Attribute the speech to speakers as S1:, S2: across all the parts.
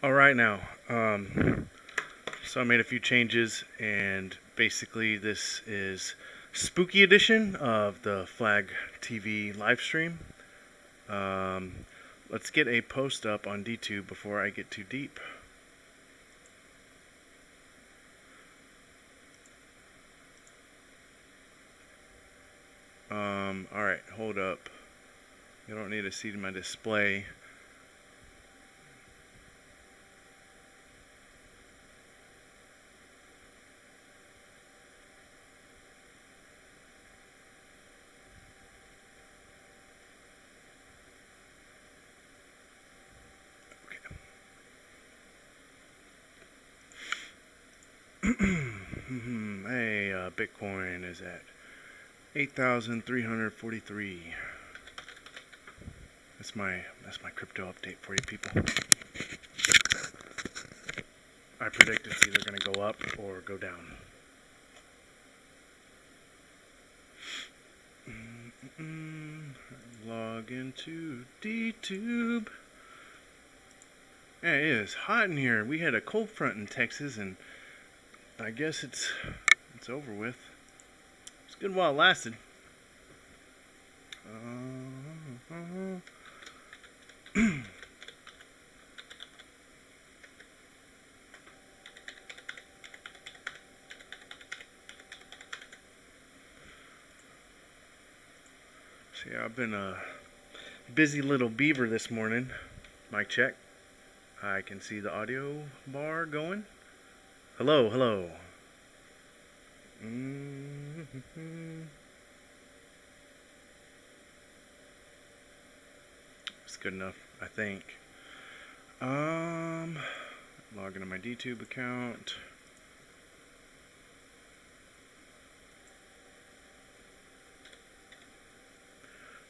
S1: All right now. So I made a few changes, and basically this is spooky edition of the FlagTV live stream. Let's get a post up on DTube before I get too deep. Alright, hold up. You don't need to see my display. Hey, Bitcoin is at 8,343. That's my crypto update for you people. I predict it's either going to go up or go down. Log into DTube. Yeah, it is hot in here. We had a cold front in Texas, and I guess it's over with. It's good while it lasted. So yeah, I've been a busy little beaver this morning. Mic check. I can see the audio bar going. Hello, hello. It's good enough, I think. Log into my DTube account.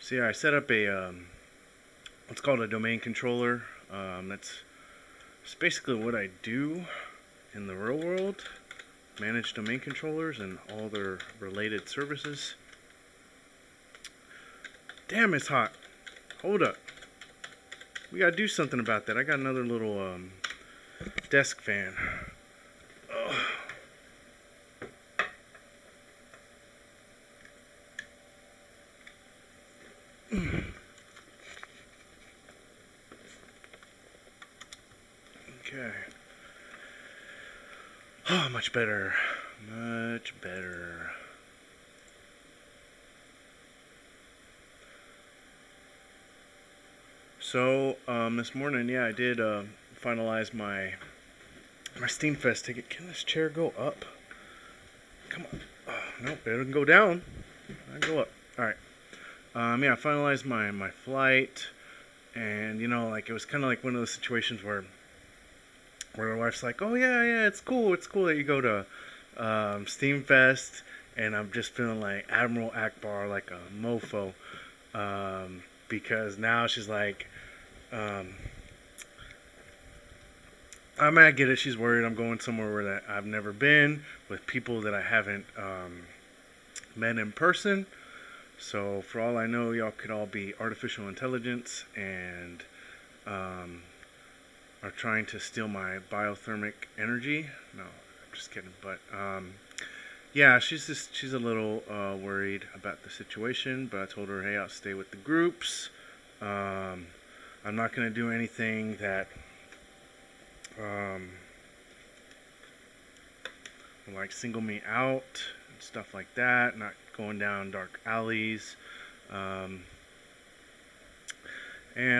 S1: So yeah, I set up a what's called a domain controller. That's basically what I do in the real world. Manage domain controllers and all their related services. Damn, it's hot. Hold up. We gotta do something about that. I got another little desk fan. Ugh. Okay. Oh, much better. Much better. So, this morning, yeah, I did finalize my Steem Fest ticket. Can this chair go up? Come on. Nope, it doesn't go down. I go up. Alright. Yeah, I finalized my flight. And, you know, like, it was kind of like one of those situations where my wife's like, oh, yeah, it's cool that you go to Steem Fest. And I'm just feeling like Admiral Akbar, like a mofo. Because now she's like, I mean, I get it. She's worried I'm going somewhere where that I've never been with people that I haven't met in person. So for all I know, y'all could all be artificial intelligence and are trying to steal my biothermic energy. No, I'm just kidding. But yeah, she's a little worried about the situation. But I told her, hey, I'll stay with the groups. I'm not going to do anything that will like single me out and stuff like that. Not going down dark alleys. And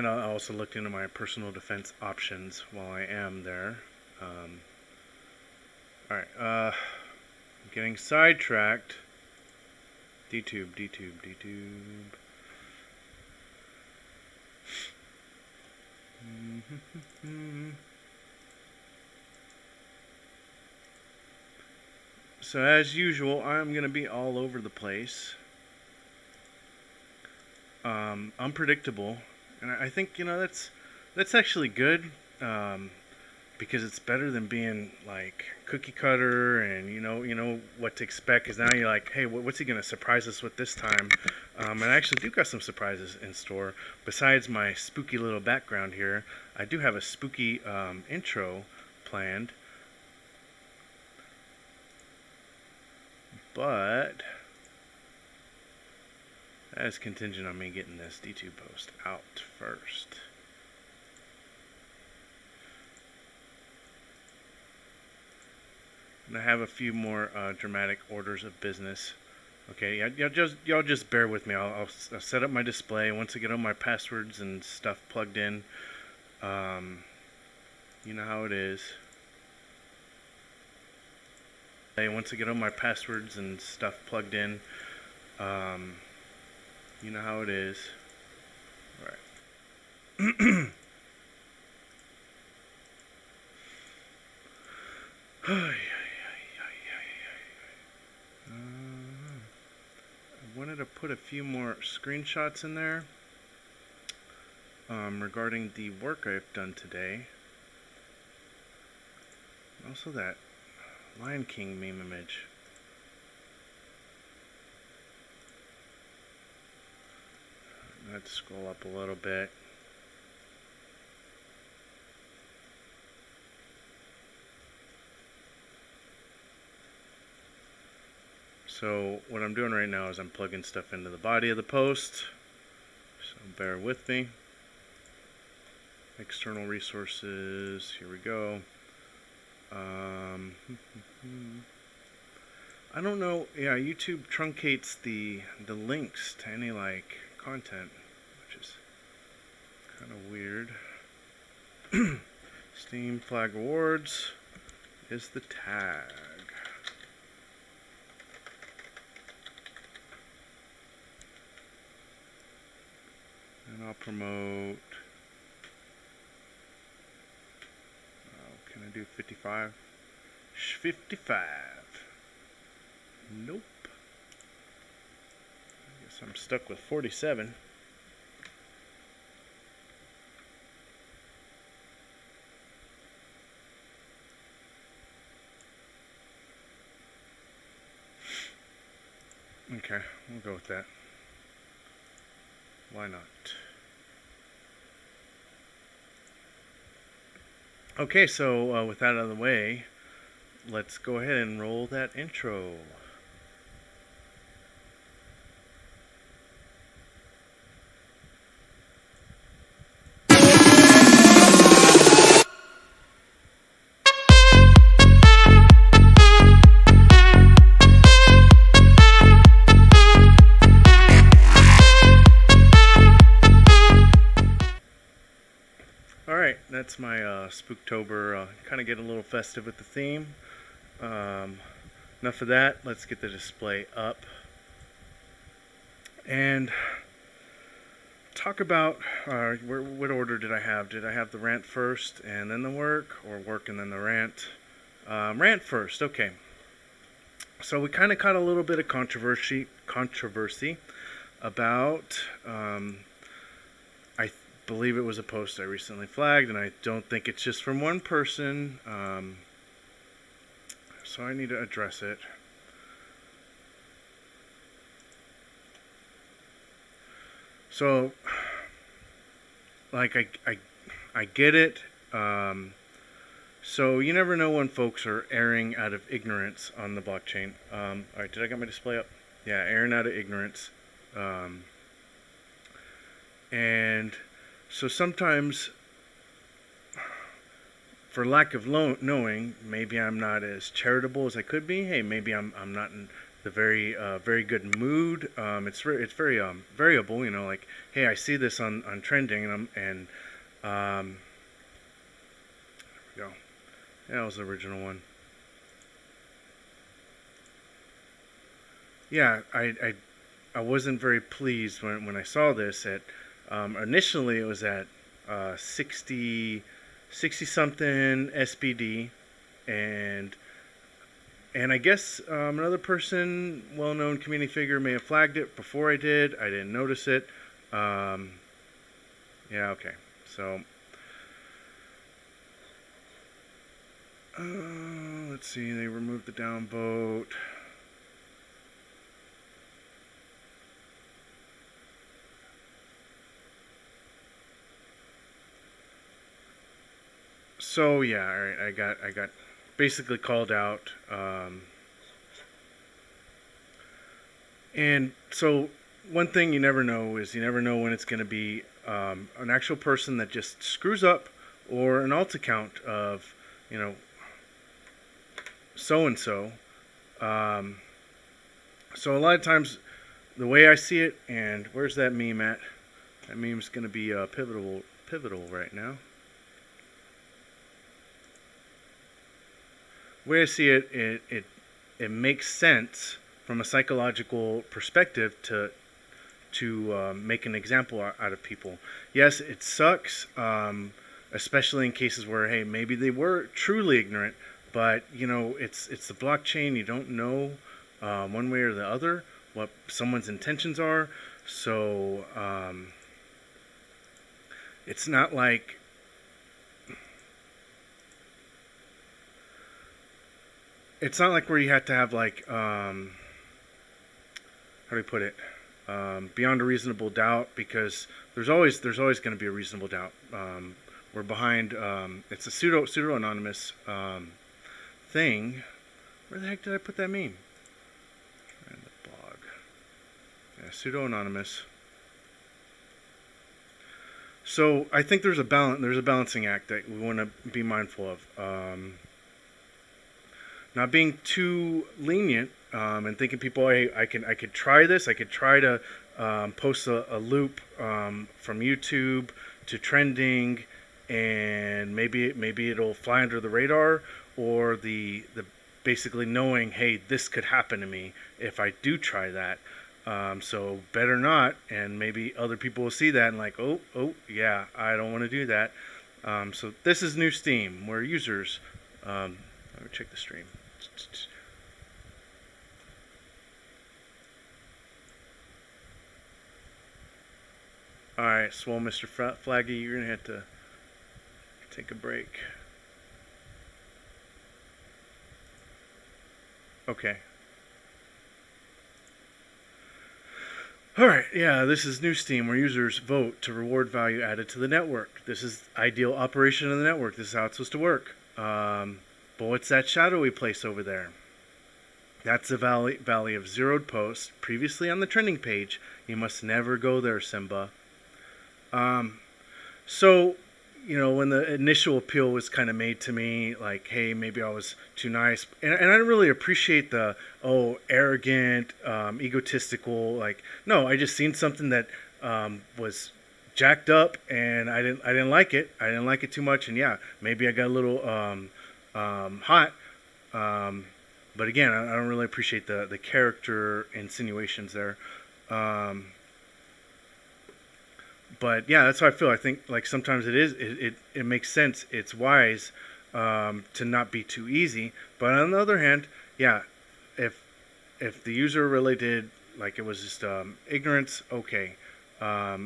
S1: I also looked into my personal defense options while I am there. Alright, I'm getting sidetracked. DTube. So as usual, I'm going to be all over the place. Unpredictable. And I think, you know, that's actually good. because it's better than being like cookie cutter and you know what to expect. Because now you're like, hey, what's he gonna surprise us with this time? And I actually do got some surprises in store. Besides my spooky little background here, I do have a spooky intro planned, but that is contingent on me getting this D2 post out first. And I have a few more dramatic orders of business. Okay, y'all just bear with me. I'll set up my display once I get all my passwords and stuff plugged in. You know how it is. Once I get all my passwords and stuff plugged in, you know how it is. All right. I wanted to put a few more screenshots in there regarding the work I've done today. Also that Lion King meme image. Let's scroll up a little bit. So what I'm doing right now is I'm plugging stuff into the body of the post. So bear with me. External resources. Here we go. I don't know. Yeah, YouTube truncates the links to any like content, which is kind of weird. Steam flag rewards is the tag. And I'll promote. Can I do 55? 55. Nope. I guess I'm stuck with 47. Okay, we'll go with that. Why not? Okay, so with that out of the way, let's go ahead and roll that intro. Alright, that's my Spooktober, kind of get a little festive with the theme. Enough of that, let's get the display up. And talk about, what order did I have? Did I have the rant first and then the work, or work and then the rant? Rant first, okay. So we kind of caught a little bit of controversy about, I believe it was a post I recently flagged, and I don't think it's just from one person, so I need to address it. So, like, I get it. So you never know when folks are erring out of ignorance on the blockchain. Alright, did I get my display up? Yeah, erring out of ignorance. And so sometimes, for lack of knowing, maybe I'm not as charitable as I could be. Hey, maybe I'm not in the very good mood. It's very variable. You know, like, hey, I see this on trending, and there we go. Yeah, that was the original one. Yeah, I wasn't very pleased when I saw this. At initially it was at 60 something SPD, and I guess another person, well-known community figure, may have flagged it before I did. I didn't notice it. Yeah, okay. So Let's see, they removed the downvote. So yeah, all right, I got basically called out, and so one thing you never know is you never know when it's going to be an actual person that just screws up, or an alt account of, you know, so and so. So a lot of times, the way I see it, and where's that meme at? That meme's going to be pivotal right now. The way I see it, it makes sense from a psychological perspective to make an example out of people. Yes, it sucks, especially in cases where, hey, maybe they were truly ignorant, but you know, it's the blockchain. You don't know one way or the other what someone's intentions are. So it's not like where you have to have like how do we put it, beyond a reasonable doubt, because there's always going to be a reasonable doubt. We're behind. It's a pseudo anonymous thing. Where the heck did I put that meme? In the blog. Yeah, pseudo anonymous. So I think there's a balancing act that we want to be mindful of. Not being too lenient, and thinking people, hey, I could try this. I could try to post a loop from YouTube to trending, and maybe it'll fly under the radar, or the basically knowing, hey, this could happen to me if I do try that. So better not, and maybe other people will see that and like, oh yeah, I don't want to do that. So this is new Steem, where users, let me check the stream. Alright, swole Mr. Flaggy, you're going to have to take a break. Okay. Alright, yeah, this is new Steem, where users vote to reward value added to the network. This is ideal operation of the network. This is how it's supposed to work. But what's that shadowy place over there? That's the valley of zeroed posts previously on the trending page. You must never go there, Simba. So, you know, when the initial appeal was kind of made to me, like, hey, maybe I was too nice. And I didn't really appreciate the, arrogant, egotistical, like, no, I just seen something that was jacked up, and I didn't like it. I didn't like it too much, and yeah, maybe I got a little hot. But again, I don't really appreciate the character insinuations there. But yeah, that's how I feel. I think like sometimes it makes sense. It's wise to not be too easy. But on the other hand, yeah, if the user really did, like, it was just ignorance, okay. I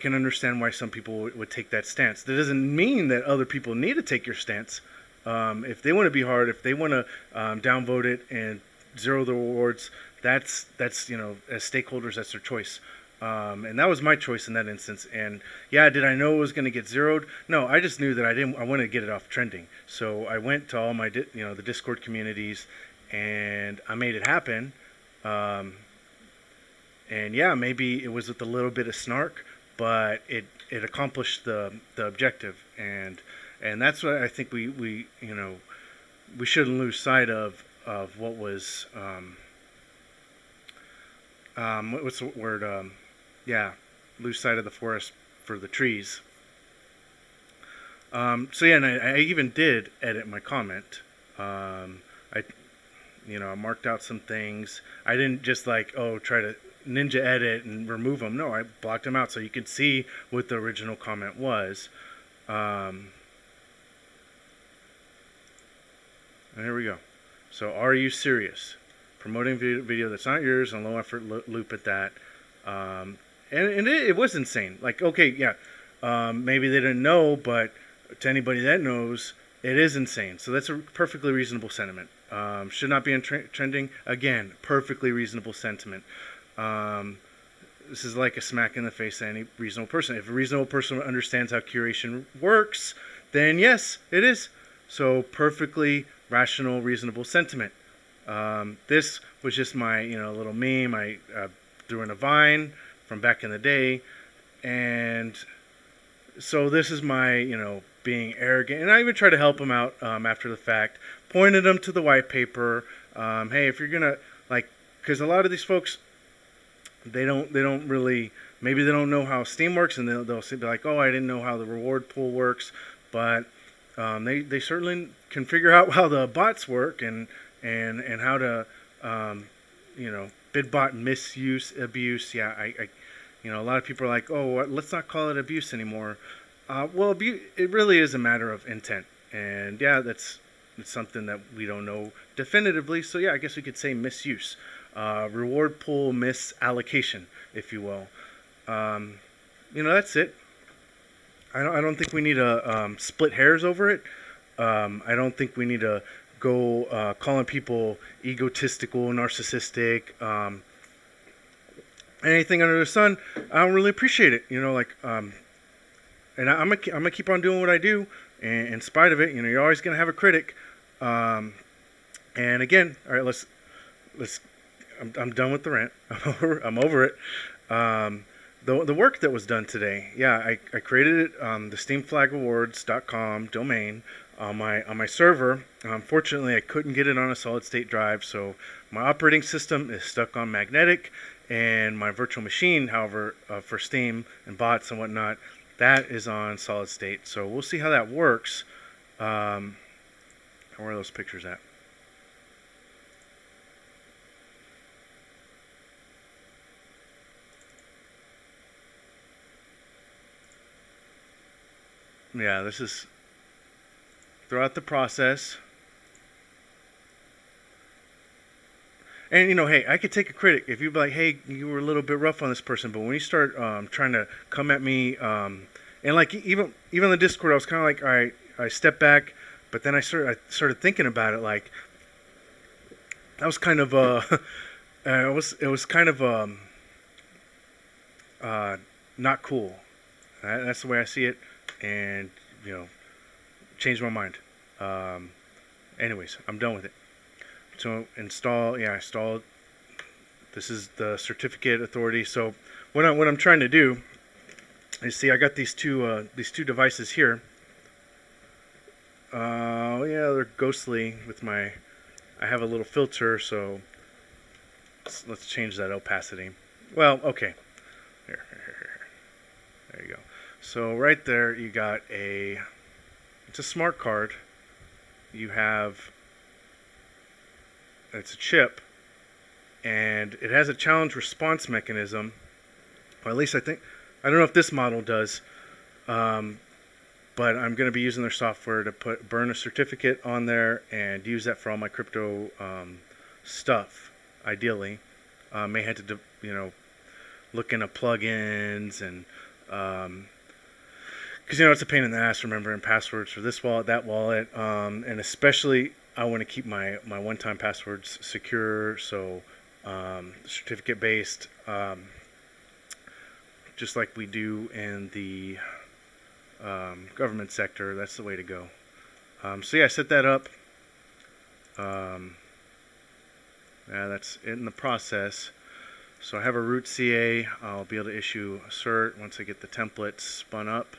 S1: can understand why some people would take that stance. That doesn't mean that other people need to take your stance. If they want to be hard, if they want to downvote it and zero the rewards, that's you know, as stakeholders, that's their choice. And that was my choice in that instance. And yeah, did I know it was going to get zeroed? No, I just knew that I wanted to get it off trending. So I went to all my the Discord communities, and I made it happen. And yeah, maybe it was with a little bit of snark, but it accomplished the objective. And that's what I think we shouldn't lose sight of what was what's the word, lose sight of the forest for the trees. So yeah, and I even did edit my comment. I marked out some things. I didn't just try to ninja edit and remove them. No, I blocked them out so you could see what the original comment was. And here we go. So, are you serious? Promoting video that's not yours and low effort loop at that. And it was insane. Like, okay, yeah, maybe they didn't know, but to anybody that knows, it is insane. So that's a perfectly reasonable sentiment. Should not be trending. Again, perfectly reasonable sentiment. This is like a smack in the face to any reasonable person. If a reasonable person understands how curation works, then yes, it is. So perfectly rational, reasonable sentiment. This was just my, little meme I threw in a Vine from back in the day, and so this is my, being arrogant, and I even try to help him out after the fact. Pointed him to the white paper. Hey, if you're gonna because a lot of these folks, they don't really, maybe they don't know how Steem works, and they'll be like, oh, I didn't know how the reward pool works, but they certainly can figure out how the bots work and how to bid bot misuse, abuse. Yeah, I a lot of people are like, oh, let's not call it abuse anymore. Well, it really is a matter of intent, and yeah, it's something that we don't know definitively. So yeah, I guess we could say misuse, reward pool misallocation, if you will. That's it. I don't think we need to split hairs over it. I don't think we need to go calling people egotistical, narcissistic, anything under the sun. I don't really appreciate it. And I'm gonna keep on doing what I do, and in spite of it, you're always gonna have a critic. And again, all right, let's. I'm done with the rant. I'm over it. The work that was done today, yeah, I created it on the steamflagawards.com domain on my server. Unfortunately, I couldn't get it on a solid state drive, so my operating system is stuck on magnetic, and my virtual machine, however, for Steem and bots and whatnot, that is on solid state. So we'll see how that works. Where are those pictures at? Yeah, this is throughout the process. And, hey, I could take a critic. If you'd be like, hey, you were a little bit rough on this person, but when you start trying to come at me, and even the Discord, I was kind of like, all right, I stepped back, but then I started thinking about it, like, that was kind of, it was kind of not cool. That's the way I see it, and, changed my mind. Anyways, I'm done with it. So I installed. This is the certificate authority. So what I'm trying to do is see. I got these two devices here. Yeah, they're ghostly with my. I have a little filter, so let's change that opacity. Well, okay. Here. There you go. So right there, you got it's a smart card. You have. It's a chip, and it has a challenge response mechanism, or at least I don't know if this model does, but I'm going to be using their software to burn a certificate on there and use that for all my crypto stuff, ideally. May have to, look into plugins, and because, it's a pain in the ass remembering passwords for this wallet, that wallet, and especially I want to keep my one-time passwords secure, so certificate-based, just like we do in the government sector. That's the way to go. So yeah, I set that up. Yeah, that's it in the process. So I have a root CA. I'll be able to issue a cert once I get the templates spun up.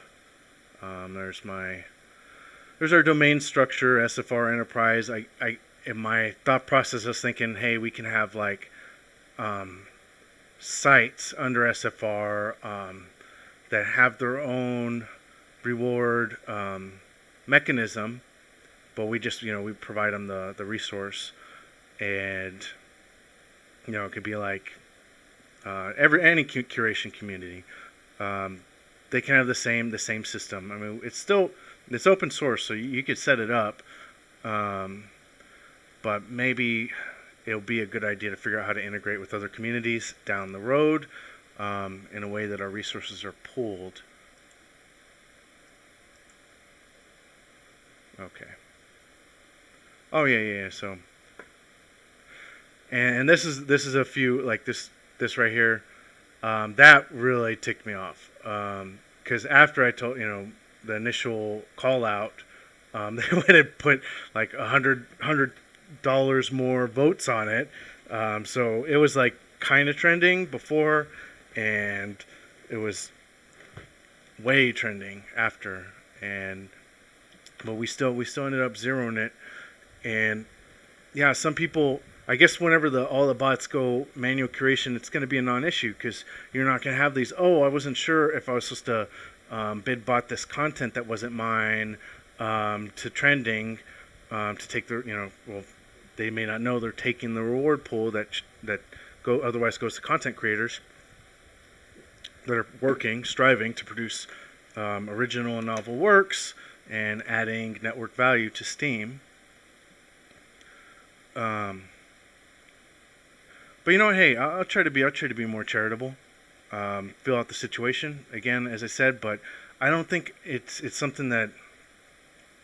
S1: There's our domain structure, SFR Enterprise. In my thought process, I was thinking, hey, we can have sites under SFR that have their own reward mechanism, but we just, we provide them the resource, and it could be like any curation community. They can have the same system. I mean, it's open source, so you could set it up, but maybe it'll be a good idea to figure out how to integrate with other communities down the road in a way that our resources are pooled. Okay. Oh yeah. So, and this is a few like this right here. That really ticked me off. Because after I told the initial call out, they went and put like $100 more votes on it. So it was like kind of trending before, and it was way trending after. And but we still ended up zeroing it. And yeah, some people, I guess whenever all the bots go manual curation, it's going to be a non-issue because you're not going to have these. Oh, I wasn't sure if I was supposed to bid bot this content that wasn't mine to trending to take the well, they may not know they're taking the reward pool that otherwise goes to content creators that are striving to produce original and novel works and adding network value to Steem. But hey, I'll try to be more charitable. Fill out the situation again, as I said, but I don't think it's something that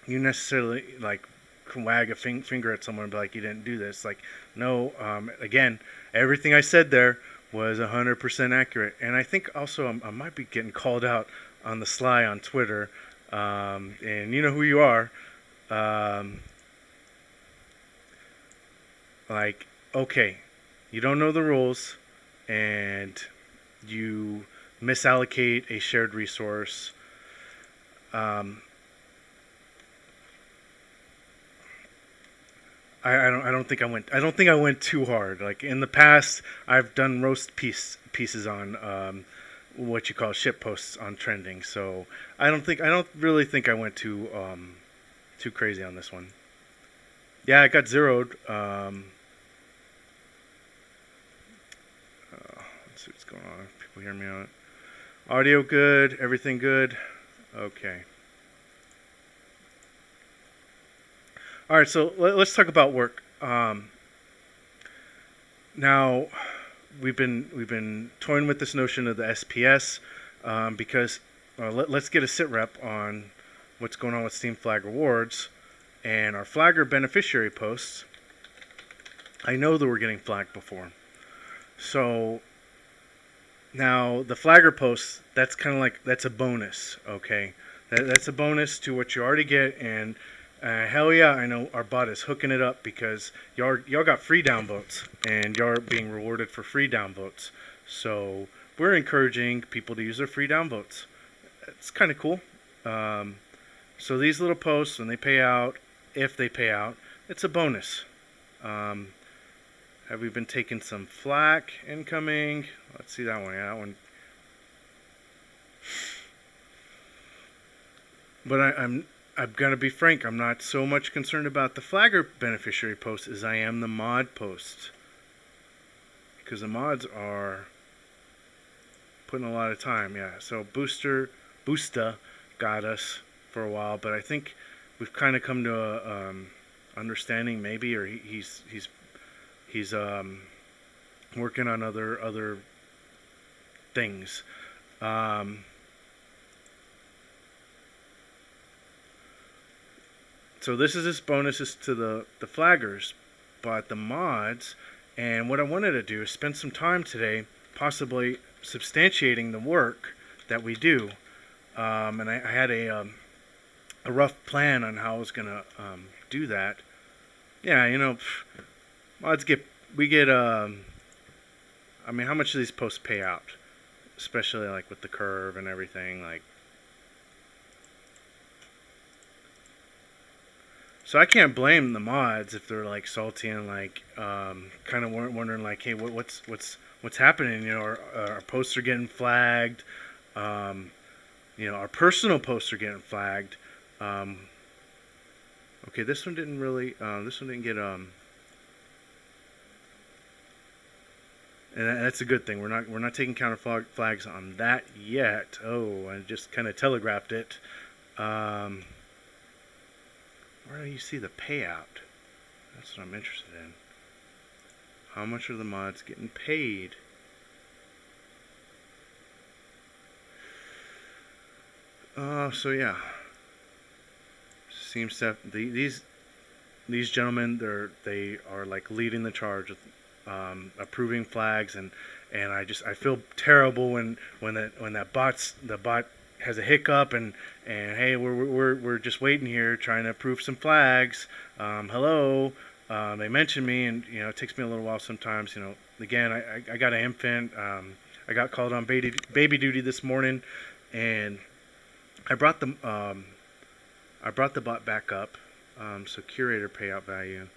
S1: you necessarily like can wag a finger at someone and be like, you didn't do this. Like, no. Again, everything I said there was 100% accurate, and I think also I might be getting called out on the sly on Twitter, and you know who you are. Like, okay, you don't know the rules, and you misallocate a shared resource. I don't think I went too hard. Like in the past, I've done roast pieces on what you call shit posts on trending. So I don't really think I went too crazy on this one. Yeah, I got zeroed. Let's see what's going on. People hear me out. Audio good. Everything good. Okay. All right, so let's talk about work. Now, we've been toying with this notion of the SPS because let's get a sit rep on what's going on with Steem Flag Rewards and our Flagger beneficiary posts. I know that we're getting flagged before, so now the Flagger posts, that's kind of like that's a bonus. Okay, that's a bonus to what you already get, and hell yeah, I know our bot is hooking it up because y'all got free downvotes, and y'all are being rewarded for free downvotes. So we're encouraging people to use their free downvotes. It's kind of cool. So these little posts, when they pay out, if they pay out, it's a bonus. Have we been taking some flack incoming? Let's see that one. Yeah, that one. But I'm gonna be frank. I'm not so much concerned about the Flagger beneficiary post as I am the mod post, because the mods are putting a lot of time. Yeah. So Boosta got us for a while, but I think we've kind of come to a understanding, maybe, or he's working on other things. So this is his bonuses to the flaggers, but the mods, and what I wanted to do is spend some time today possibly substantiating the work that we do. And I had a rough plan on how I was going to do that. Yeah, mods we get I mean, how much do these posts pay out? Especially like with the curve and everything, like. So I can't blame the mods if they're like salty and like kind of wondering like, hey, what's happening? Our posts are getting flagged. Our personal posts are getting flagged. Okay, this one didn't really. This one didn't get. And that's a good thing. We're not taking counter flags on that yet. Oh, I just kind of telegraphed it. Where do you see the payout? That's what I'm interested in. How much are the mods getting paid? So yeah. Steem stuff. These gentlemen, they are like leading the charge with approving flags, and I feel terrible when the bot has a hiccup, and hey, we're just waiting here trying to approve some flags. Hello, they mentioned me, and it takes me a little while sometimes. Again, I got an infant. I got called on baby duty this morning, and I brought the bot back up. So curator payout value.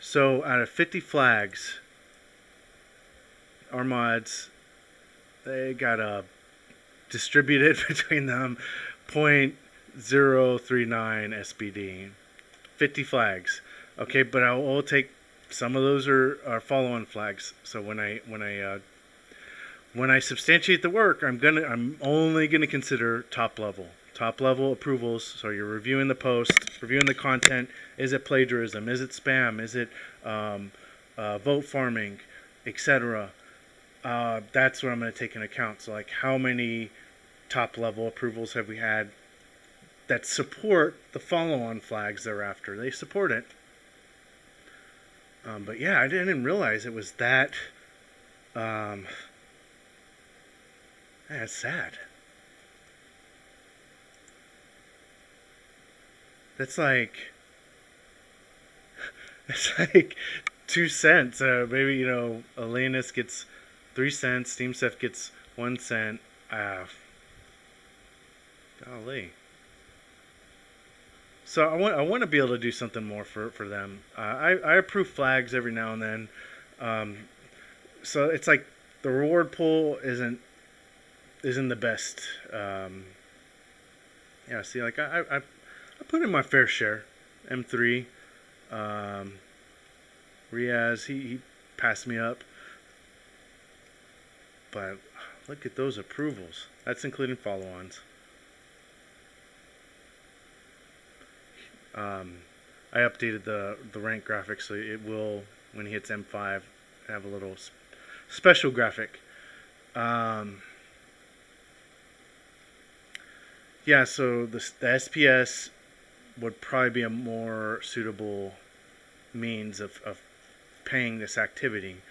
S1: So out of 50 flags, our mods, they got distributed between them 0.039 SBD. 50 flags. Okay, but I'll take some of those are follow-on flags. So when I substantiate the work, I'm only gonna consider top level approvals. So you're reviewing the post, reviewing the content. Is it plagiarism? Is it spam? Is it vote farming, etc.? That's what I'm going to take into account. So like, how many top level approvals have we had that support the follow-on flags thereafter? They support it. But yeah, I didn't realize it was that. That's sad. That's like 2 cents. Maybe Alenus gets 3 cents. Steem stuff gets 1 cent. Golly. So I want to be able to do something more for them. I approve flags every now and then. So it's like the reward pool isn't the best. Yeah. See, like I put in my fair share. M3. Riaz, he passed me up. But look at those approvals. That's including follow-ons. I updated the rank graphic, so it will, when he hits M5, have a little special graphic. Yeah, so the SPS would probably be a more suitable means of paying this activity.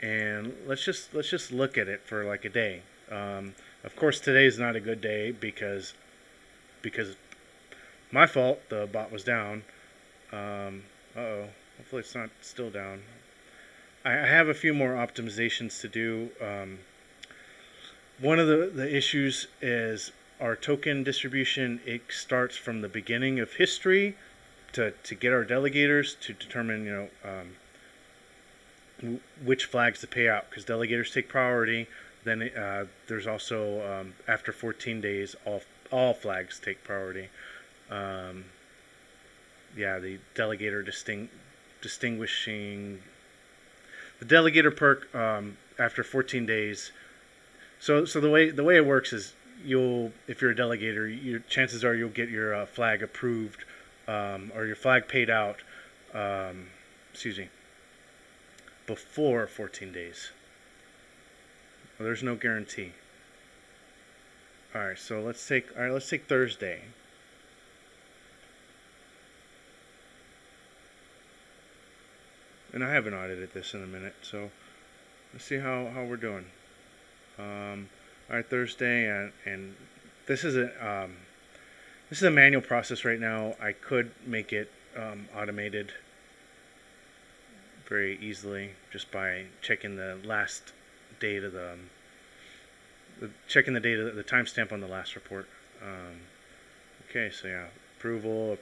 S1: And let's just look at it for like a day. Of course, today is not a good day because my fault. The bot was down. Hopefully it's not still down. I have a few more optimizations to do. One of the issues is our token distribution. It starts from the beginning of history to get our delegators to determine which flags to pay out, because delegators take priority. Then there's also after 14 days all flags take priority. Yeah, the delegator distinguishing the delegator perk after 14 days. So the way it works is, if you're a delegator, chances are you'll get your flag approved or your flag paid out. Before 14 days. Well, there's no guarantee. All right, so let's take Thursday. And I haven't audited this in a minute, so let's see how we're doing. All right, Thursday, and this is a manual process right now. I could make it automated very easily just by checking the last date of the timestamp on the last report. Okay, so yeah, approvals,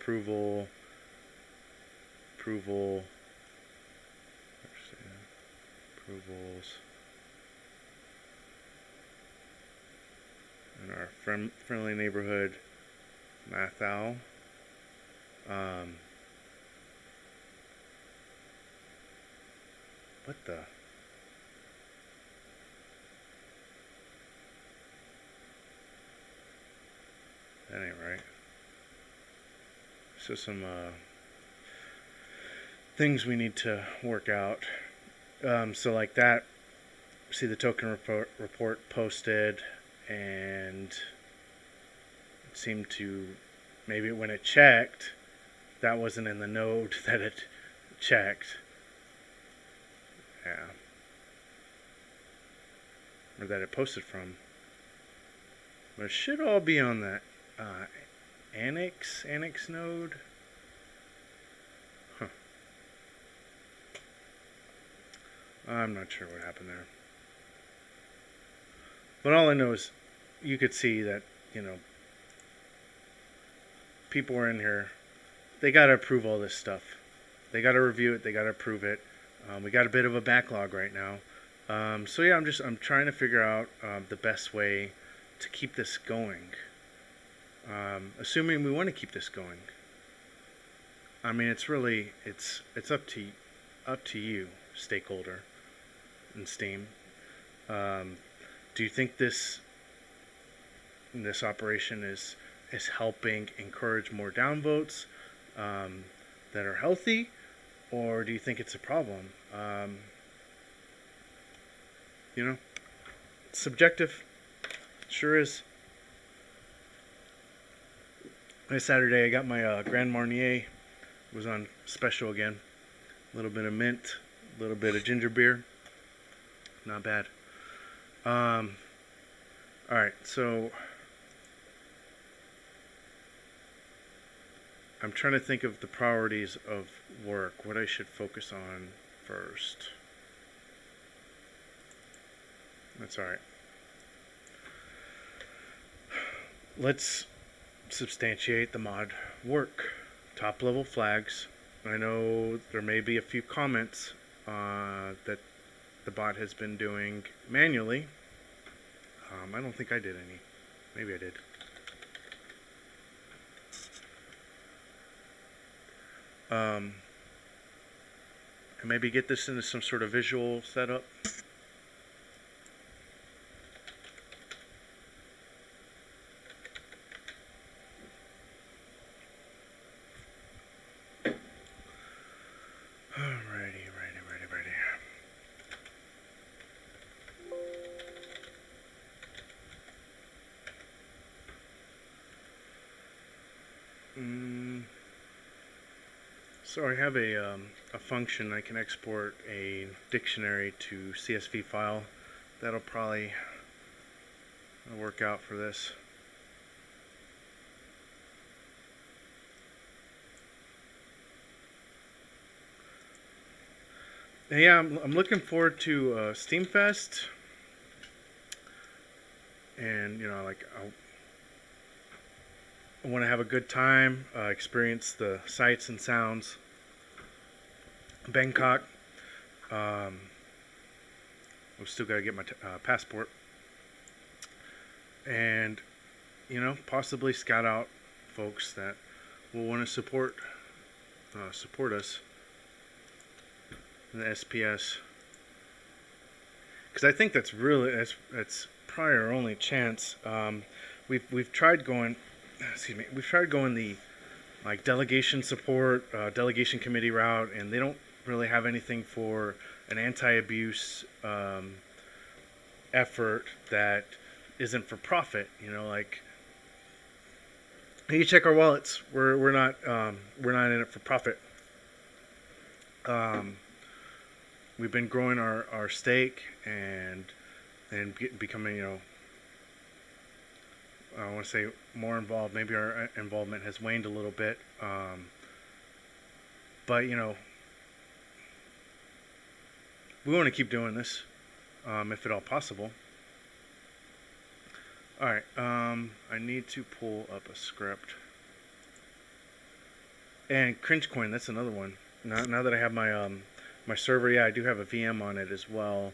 S1: and our friendly neighborhood Mathal. What the? That ain't right. So some things we need to work out. So like that see the token report posted, and it seemed to, maybe when it checked, that wasn't in the node that it checked. Yeah. Or that it posted from. But it should all be on that annex node. Huh. I'm not sure what happened there. But all I know is you could see that, you know, people were in here. They got to approve all this stuff. They got to review it. They got to approve it. We got a bit of a backlog right now. So yeah, I'm trying to figure out the best way to keep this going. Assuming we want to keep this going. I mean, it's really it's up to you, stakeholder in Steem. Do you think this operation is helping encourage more downvotes that are healthy, or do you think it's a problem? You know, it's subjective. Sure is. This Saturday I got my Grand Marnier. It was on special again. A little bit of mint, a little bit of ginger beer. Not bad. Alright, so I'm trying to think of the priorities of work, what I should focus on first. That's alright. Let's substantiate the mod work. Top level flags. I know there may be a few comments that the bot has been doing manually. I don't think I did any. Maybe I did. And maybe get this into some sort of visual setup. So I have a function I can export a dictionary to CSV file. That'll probably work out for this. And yeah, I'm looking forward to Steem Fest, and you know, like I want to have a good time, experience the sights and sounds. Bangkok. We've still got to get my passport, and you know, possibly scout out folks that will want to support us in the SPS, because I think that's really that's probably our only chance. We've tried going. Excuse me. We've tried going the like delegation support, delegation committee route, and they don't really have anything for an anti-abuse effort that isn't for profit. You know, like, hey, you check our wallets. We're not in it for profit. We've been growing our stake and becoming, you know, I want to say more involved. Maybe our involvement has waned a little bit, but you know, we want to keep doing this, if at all possible. All right, I need to pull up a script. And cringe coin, that's another one. Now that I have my my server, yeah, I do have a VM on it as well.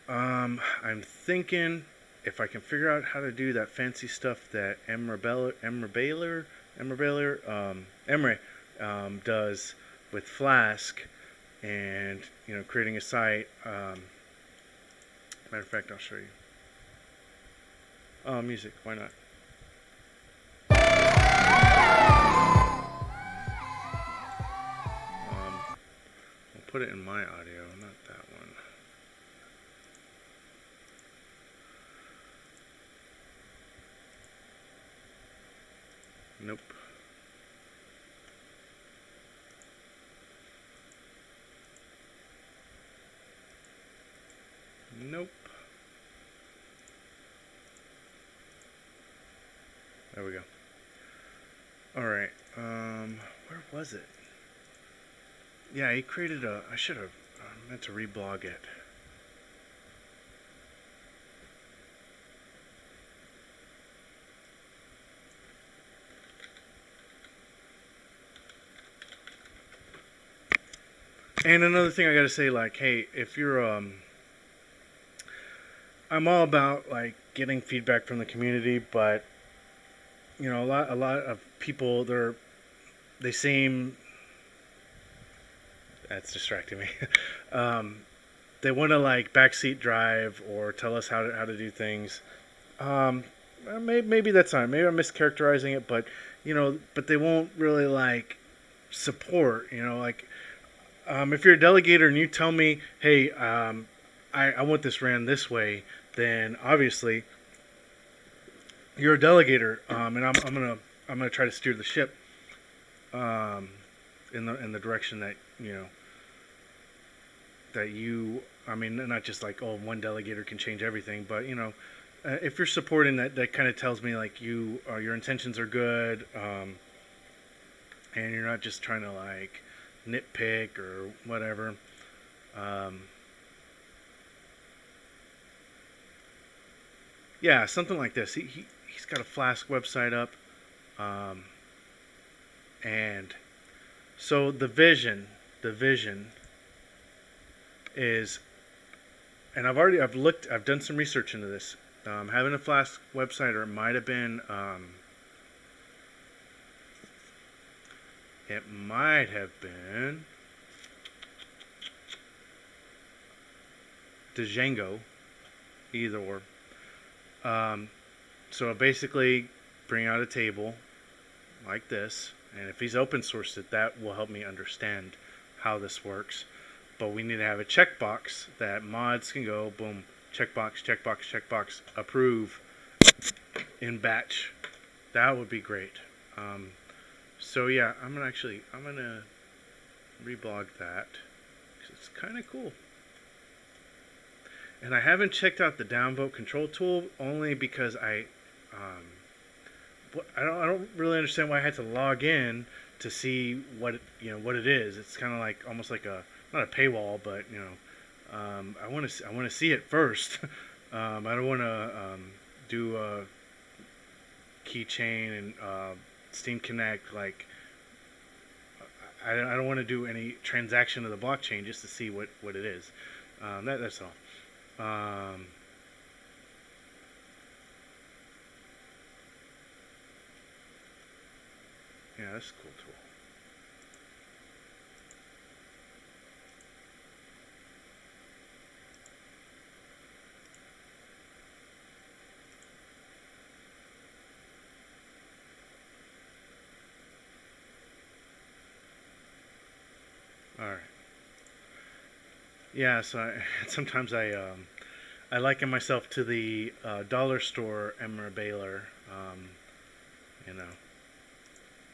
S1: I'm thinking if I can figure out how to do that fancy stuff that Emre does with Flask, and you know, creating a site. Matter of fact, I'll show you. Music, why not? I'll put it in my audio, not that one. Nope. There we go. Alright, where was it? Yeah, he created a, I should have meant to reblog it. And another thing I gotta say, like, hey, if you're, I'm all about, like, getting feedback from the community, but, you know, a lot of people, they seem, that's distracting me. They want to, like, backseat drive or tell us how to do things. Maybe that's fine. Maybe I'm mischaracterizing it, but, you know, but they won't really, like, support, you know, like, if you're a delegator and you tell me, hey, I want this ran this way, then obviously you're a delegator, and I'm gonna try to steer the ship in the direction that I mean, not just like, oh, one delegator can change everything, but you know, if you're supporting that kind of tells me like your intentions are good, and you're not just trying to like nitpick or whatever. Yeah, something like this. He's got a Flask website up, and so the vision is, and I've done some research into this. Having a Flask website, or it might have been, Django, either or. So basically, bring out a table like this, and if he's open sourced it, that will help me understand how this works. But we need to have a checkbox that mods can go, boom, checkbox, checkbox, checkbox, approve in batch. That would be great. So yeah, I'm gonna reblog that because it's kind of cool. And I haven't checked out the downvote control tool only because I don't really understand why I had to log in to see what it is. It's kind of like almost like not a paywall, but you know, I want to see it first. I don't want to do a keychain and Steem Connect. Like I don't want to do any transaction of the blockchain just to see what it is. That's all. Yeah, that's a cool tool. All right. Yeah, so sometimes I liken myself to the dollar store Emmer Baylor. You know,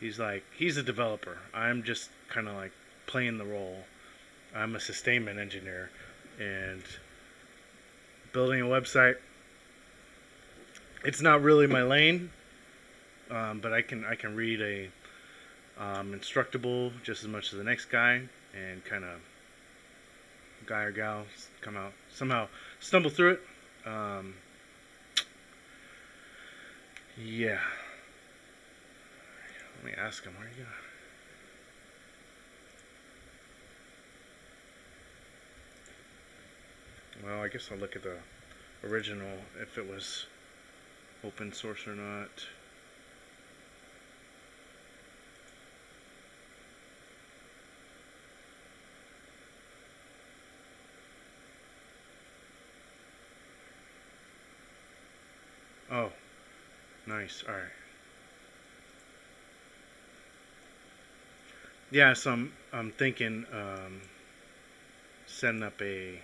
S1: he's a developer. I'm just kind of like playing the role. I'm a sustainment engineer, and building a website. It's not really my lane, but I can read a instructable just as much as the next guy, and kind of guy or gal come out somehow stumble through it. Yeah. Let me ask him, where are you going? Well, I guess I'll look at the original, if it was open source or not. Oh, nice. All right. Yeah, so I'm thinking setting up a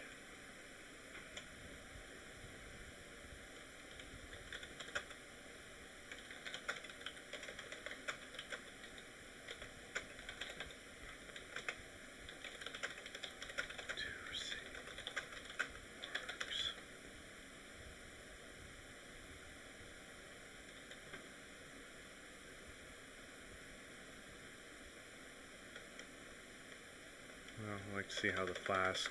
S1: like to see how the Flask,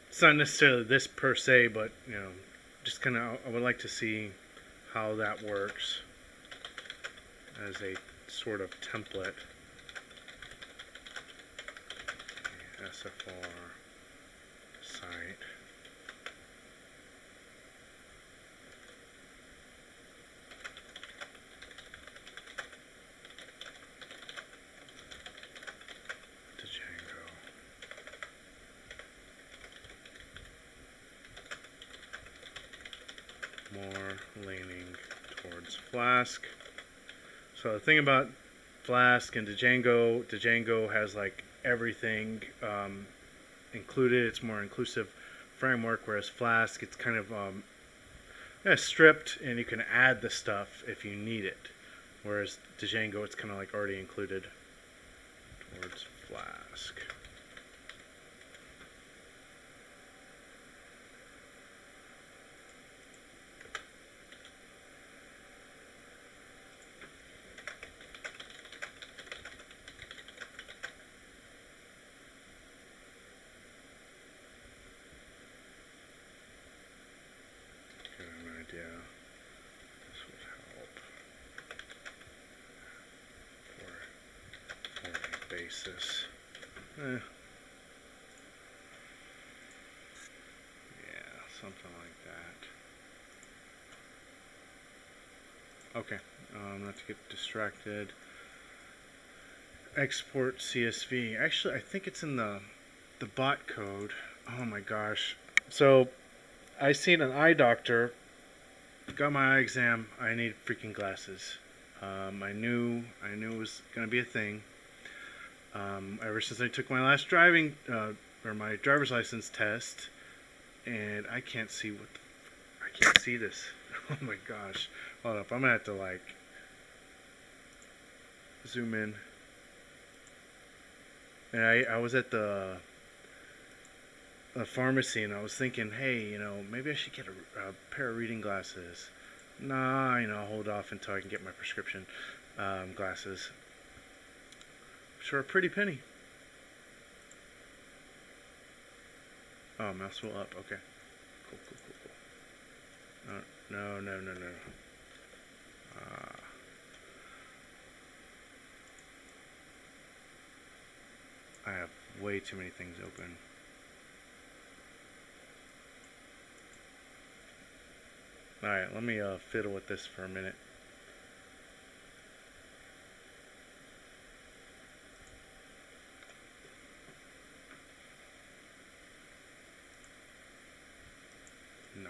S1: it's not necessarily this per se, but you know, just kind of, I would like to see how that works as a sort of template. SFR site. More leaning towards Flask. So the thing about Flask and Django has like everything included. It's more inclusive framework, whereas Flask, it's kind of stripped, and you can add the stuff if you need it. Whereas Django, it's kind of like already included towards Flask. Yeah, this would help for a basis. Yeah, something like that. Okay, not to get distracted. Export CSV. Actually, I think it's in the bot code. Oh my gosh. So I seen an eye doctor. Got my eye exam. I need freaking glasses. I knew it was gonna be a thing. Ever since I took my last or my driver's license test, and I can't see I can't see this. Oh my gosh! Hold up, I'm gonna have to like zoom in. And I was at the pharmacy, and I was thinking, hey, you know, maybe I should get a pair of reading glasses. Nah, you know, I'll hold off until I can get my prescription glasses. For a pretty penny. Oh, mouse wheel up. Okay. Cool. No. I have way too many things open. Alright, let me fiddle with this for a minute. No.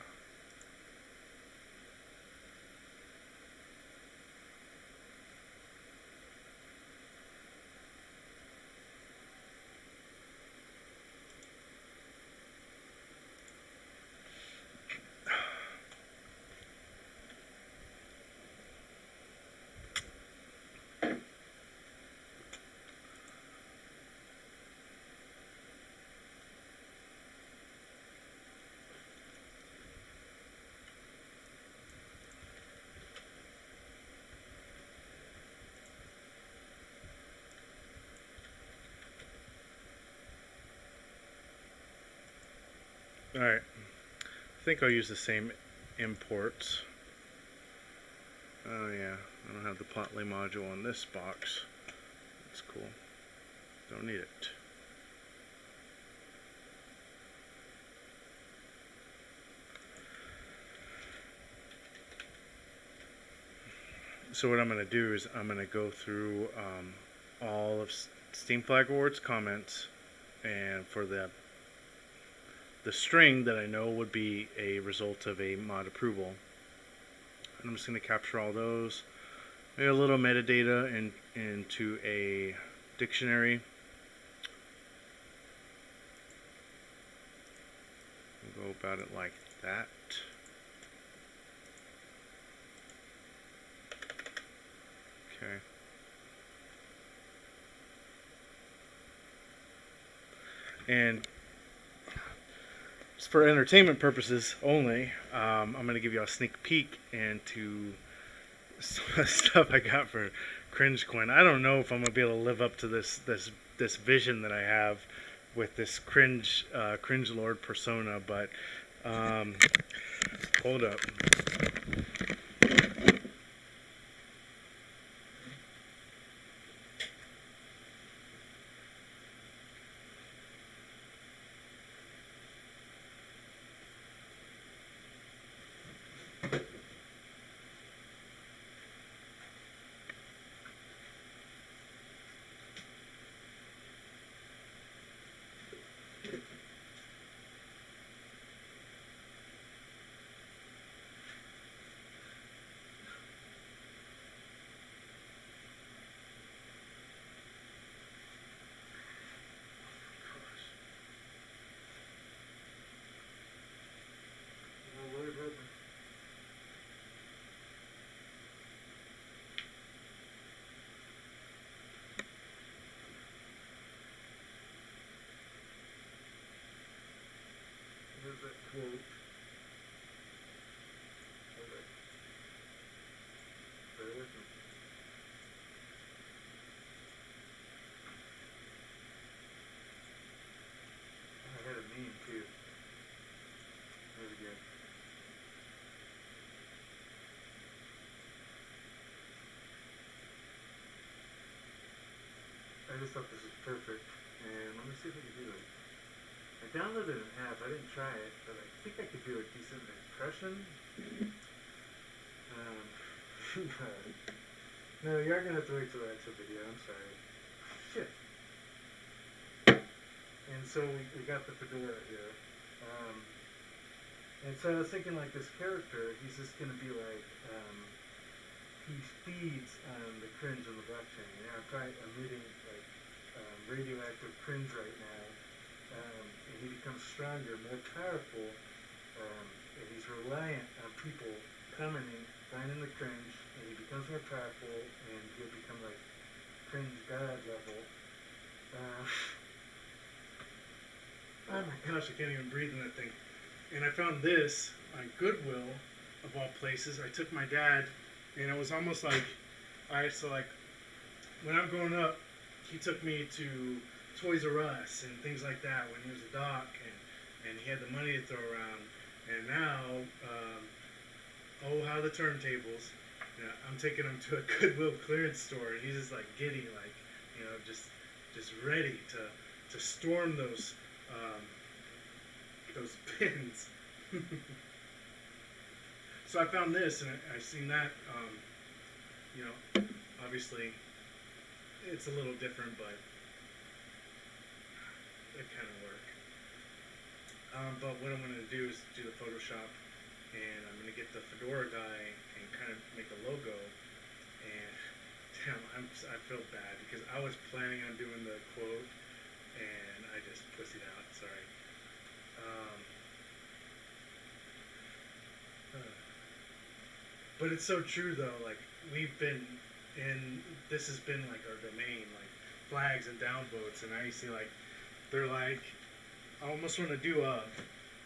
S1: Alright, I think I'll use the same imports. Oh yeah, I don't have the Plotly module on this box. That's cool. Don't need it. So what I'm going to do is I'm going to go through all of Steem Flag Awards comments, and for the string that I know would be a result of a mod approval, and I'm just going to capture all those. Maybe a little metadata into a dictionary. We'll go about it like that. Okay. And for entertainment purposes only, I'm going to give you a sneak peek into some stuff I got for Cringe Coin. I don't know if I'm going to be able to live up to this this vision that I have with this cringe lord persona. But hold up. There's that quote. Okay. Bear with me. I had a meme too. There we go. I just thought this was perfect, and let me see if I can do it. I downloaded an app. I didn't try it, but I think I could do a decent impression. No, you are gonna have to wait till the actual video. I'm sorry. Shit. And so we got the fedora here. And so I was thinking, like, this character, he's just gonna be like, he feeds on the cringe on the blockchain. You know, I'm probably emitting like radioactive cringe right now. And he becomes stronger, more powerful, and he's reliant on people commenting, finding the cringe, and he becomes more powerful, and he'll become like cringe god level. Oh my gosh, I can't even breathe in that thing. And I found this on Goodwill, of all places. I took my dad, and it was almost like, alright, so like, when I'm growing up, he took me to Toys R Us and things like that when he was a doc, and he had the money to throw around. And now, oh, how the turntables. You know, I'm taking him to a Goodwill clearance store, and he's just like giddy, like, you know, just ready to storm those bins. So I found this, and I've seen that. You know, obviously, it's a little different, but it kind of worked. But what I'm going to do is do the Photoshop, and I'm going to get the fedora guy and kind of make a logo. And damn, I feel bad because I was planning on doing the quote, and I just pussied out. Sorry. But it's so true though. Like, we've been in, this has been like our domain, like flags and downvotes, and I see like they're like, I almost want to do a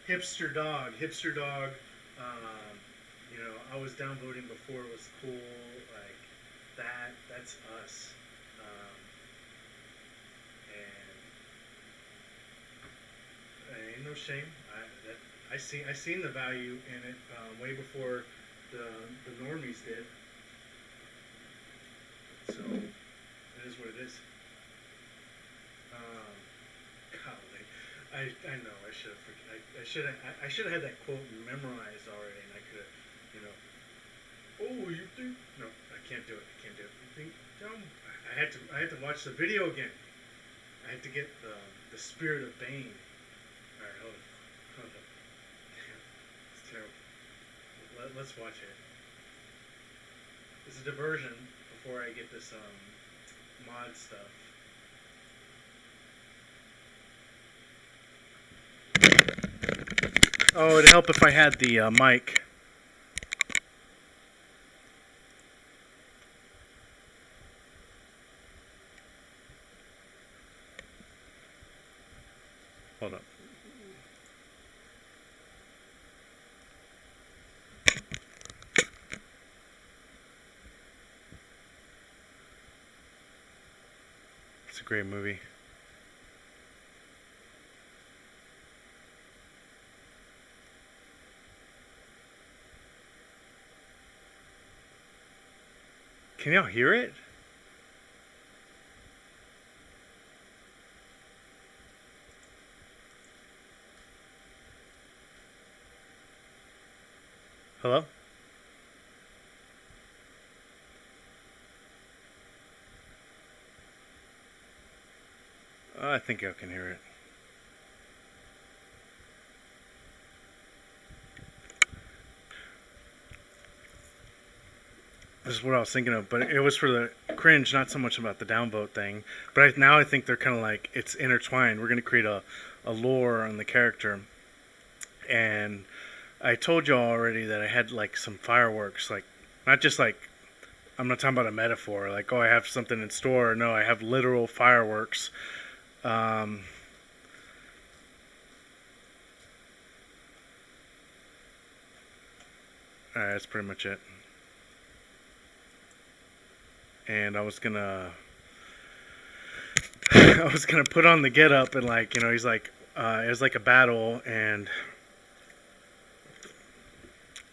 S1: hipster dog. You know, I was downvoting before it was cool. Like that's us. And ain't no shame. I seen the value in it way before the normies did. So it is what it is. Golly, I know I should have had that quote memorized already, and I could have, you know. Oh, you think? No, I can't do it. You think? Dumb. I had to watch the video again. I had to get the spirit of Bane. All right, hold on. Damn, it's terrible. Let's watch it. It's a diversion before I get this mod stuff. Oh, it'd help if I had the mic. Hold up. It's a great movie. Can y'all hear it? Hello? I think y'all can hear it. This is what I was thinking of, but it was for the cringe, not so much about the downvote thing. But now I think they're kind of like, it's intertwined. We're going to create a lore on the character. And I told y'all already that I had like some fireworks, like not just like, I'm not talking about a metaphor, like, oh, I have something in store. No, I have literal fireworks. Alright, that's pretty much it. And I was gonna put on the get up and like, you know, he's like, it was like a battle, and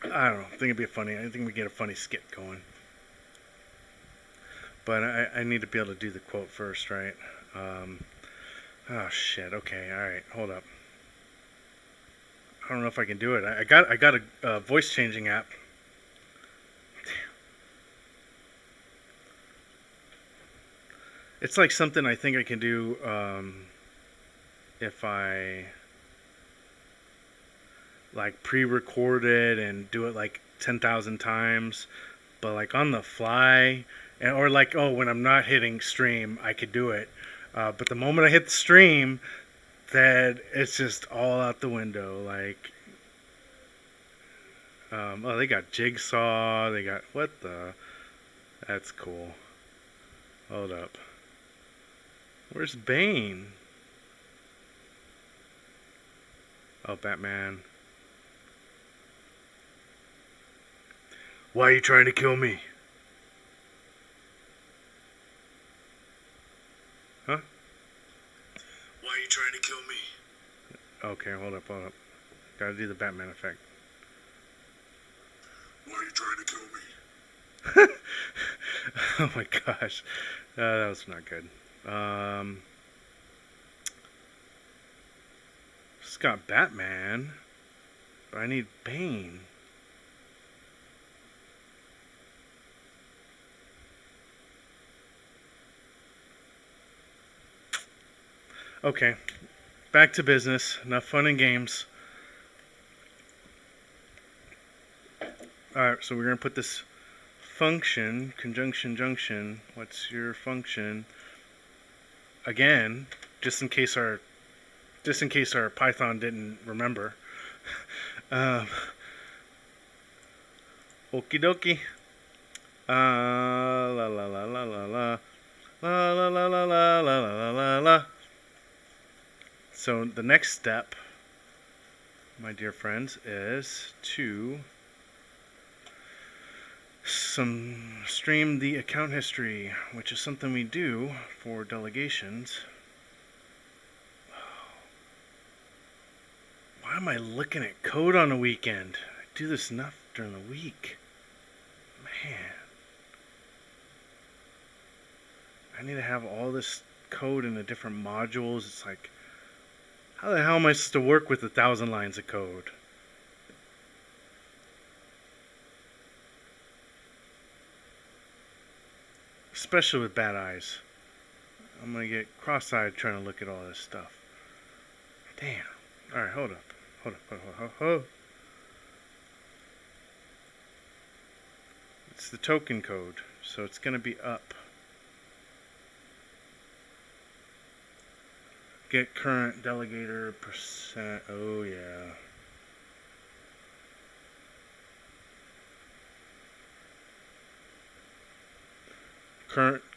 S1: I don't know, I think it'd be funny. I think we get a funny skit going. But I need to be able to do the quote first, right? Oh shit. Okay, all right, hold up. I don't know if I can do it. I got a voice changing app. It's like something I think I can do if I like pre-record it and do it like 10,000 times, but like on the fly, or like, oh, when I'm not hitting stream, I could do it. But the moment I hit the stream, that it's just all out the window. Like, oh, they got Jigsaw. They got, what the? That's cool. Hold up. Where's Bane? Oh, Batman. Why are you trying to kill me? Huh? Why are you trying to kill me? Okay, hold up. Gotta do the Batman effect. Why are you trying to kill me? Oh my gosh. That was not good. It's got Batman, but I need Bane. Okay, back to business. Enough fun and games. Alright, so we're going to put this function, conjunction, junction. What's your function? Again, just in case our Python didn't remember. Okie dokie. La la la la la la. La la la la la la la la la. So the next step, my dear friends, is to stream the account history, which is something we do for delegations. Why am I looking at code on the weekend? I do this enough during the week. Man. I need to have all this code in the different modules. It's like, how the hell am I supposed to work with 1,000 lines of code? Especially with bad eyes. I'm going to get cross-eyed trying to look at all this stuff. Damn. Alright, hold up. It's the token code, so it's going to be up. Get current delegator percent. Oh, yeah.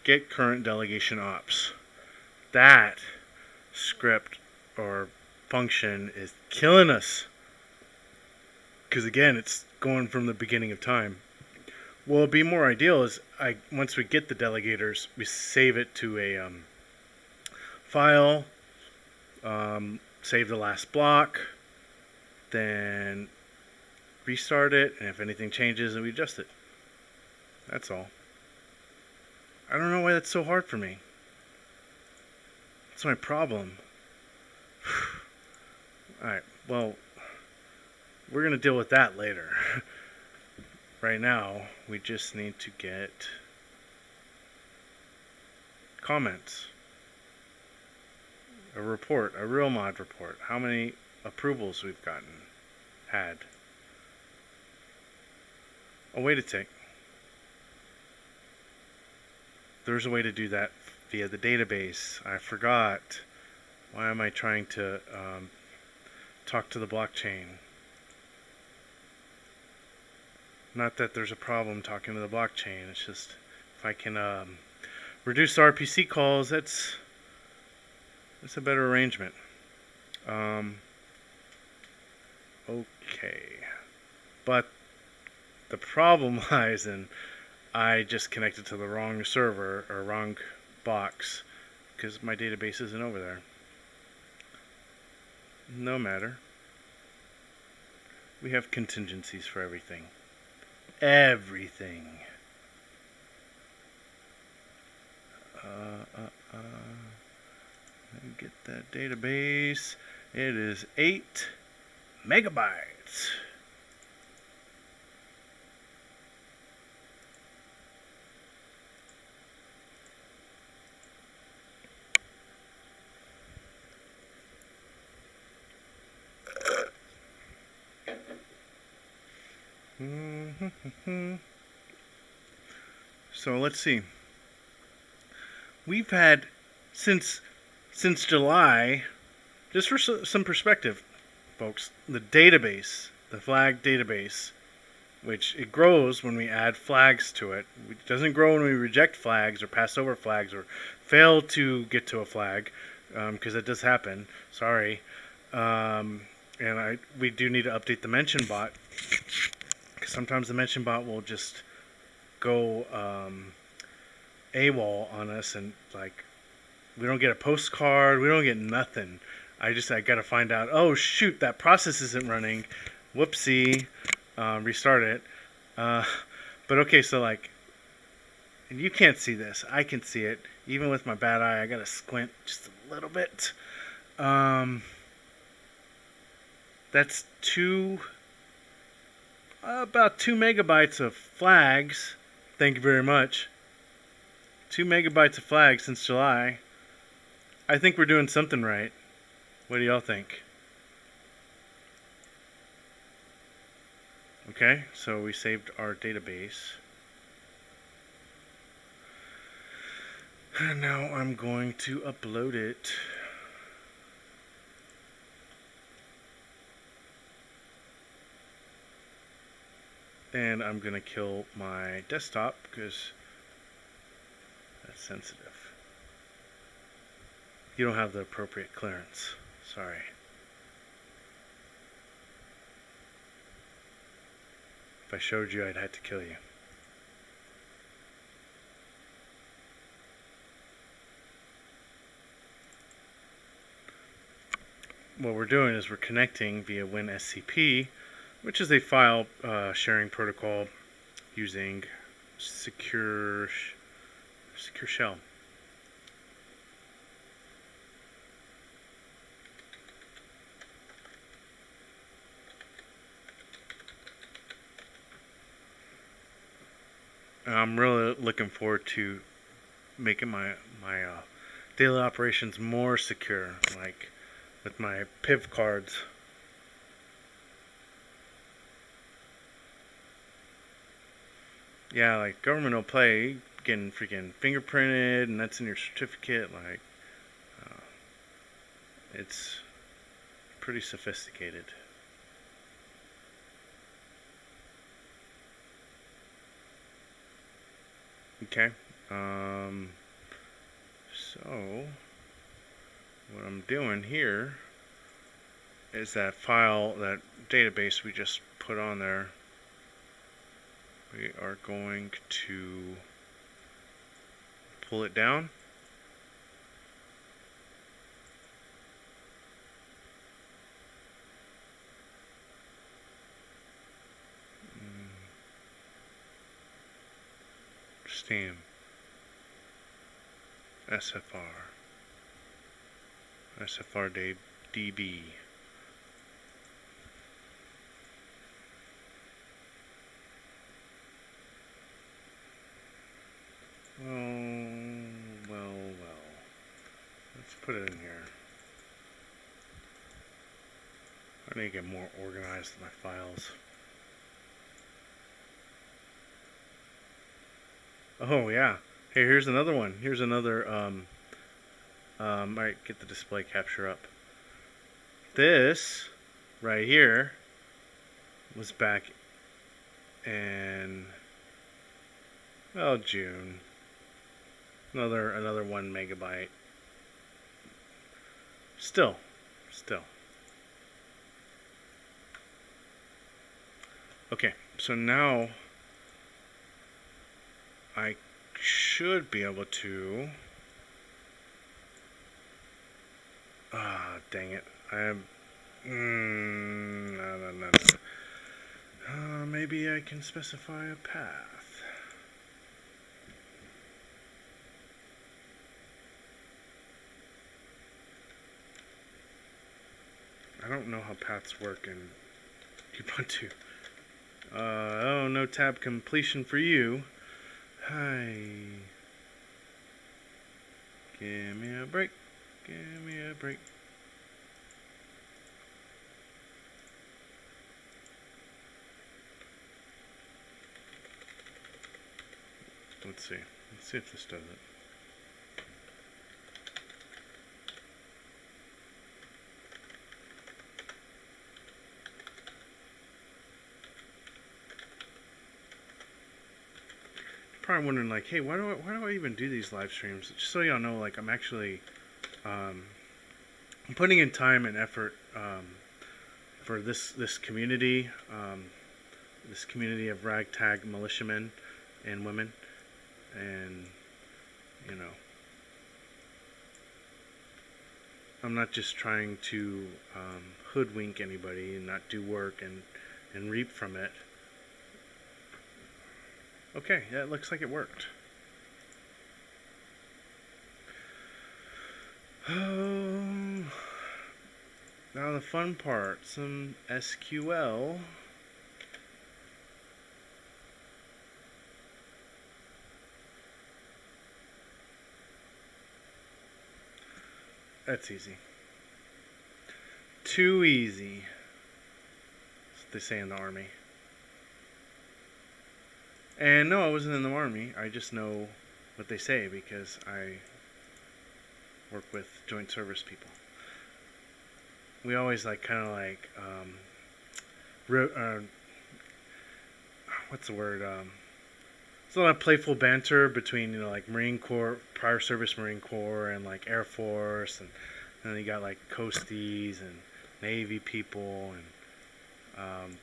S1: Get current delegation ops. That script or function is killing us. Because again, it's going from the beginning of time. What would be more ideal is once we get the delegators, we save it to a file, save the last block, then restart it, and if anything changes, we adjust it. That's all. I don't know why that's so hard for me. That's my problem. Alright, well, we're going to deal with that later. Right now, we just need to get comments. A report, a real mod report. How many approvals we've had. Oh, wait a tick. There's a way to do that via the database. I forgot. Why am I trying to talk to the blockchain? Not that there's a problem talking to the blockchain. It's just if I can reduce the RPC calls, that's a better arrangement. Okay. But the problem lies in I just connected to the wrong server or wrong box because my database isn't over there. No matter. We have contingencies for everything. Everything. Let me get that database. It is 8 megabytes. So let's see. We've had since July, just for some perspective, folks, the database, the flag database, which it grows when we add flags to it. It doesn't grow when we reject flags or pass over flags or fail to get to a flag, because that does happen. Sorry. And we do need to update the mention bot, because sometimes the mention bot will just go AWOL on us, and like we don't get a postcard, we don't get nothing. I gotta find out, oh shoot, that process isn't running, whoopsie, restart it. But okay, so like, and you can't see this, I can see it, even with my bad eye. I gotta squint just a little bit. That's about 2 megabytes of flags. Thank you very much. 2 megabytes of flags since July. I think we're doing something right. What do y'all think? Okay, so we saved our database. And now I'm going to upload it. And I'm going to kill my desktop because that's sensitive. You don't have the appropriate clearance. Sorry. If I showed you, I'd have to kill you. What we're doing is we're connecting via WinSCP, which is a file sharing protocol using secure shell. I'm really looking forward to making my daily operations more secure, like with my PIV cards. Yeah, like government will play getting freaking fingerprinted, and that's in your certificate. Like, it's pretty sophisticated. Okay. So what I'm doing here is that file, that database we just put on there. We are going to pull it down. Steem. SFR. SFR DB. Well. Let's put it in here. I need to get more organized in my files. Oh yeah. Hey, here's another one. Here's another alright, get the display capture up. This right here was back in June. Another 1 megabyte. Still. Okay, so now I should be able to. Dang it. No. Maybe I can specify a path. I don't know how paths work in Ubuntu. Oh, no tab completion for you. Hi. Give me a break. Let's see if this does it. Probably wondering, like, hey, why do I even do these live streams? Just so y'all know, like, I'm actually I'm putting in time and effort for this community, this community of ragtag militiamen and women, and you know, I'm not just trying to hoodwink anybody and not do work and reap from it. Okay, yeah, it looks like it worked. Oh, now the fun part, some SQL. That's easy. Too easy. That's what they say in the Army. And no, I wasn't in the Army. I just know what they say because I work with joint service people. We always what's the word? It's a lot of playful banter between, you know, like Marine Corps, prior service Marine Corps, and like Air Force, and then you got like Coasties and Navy people, and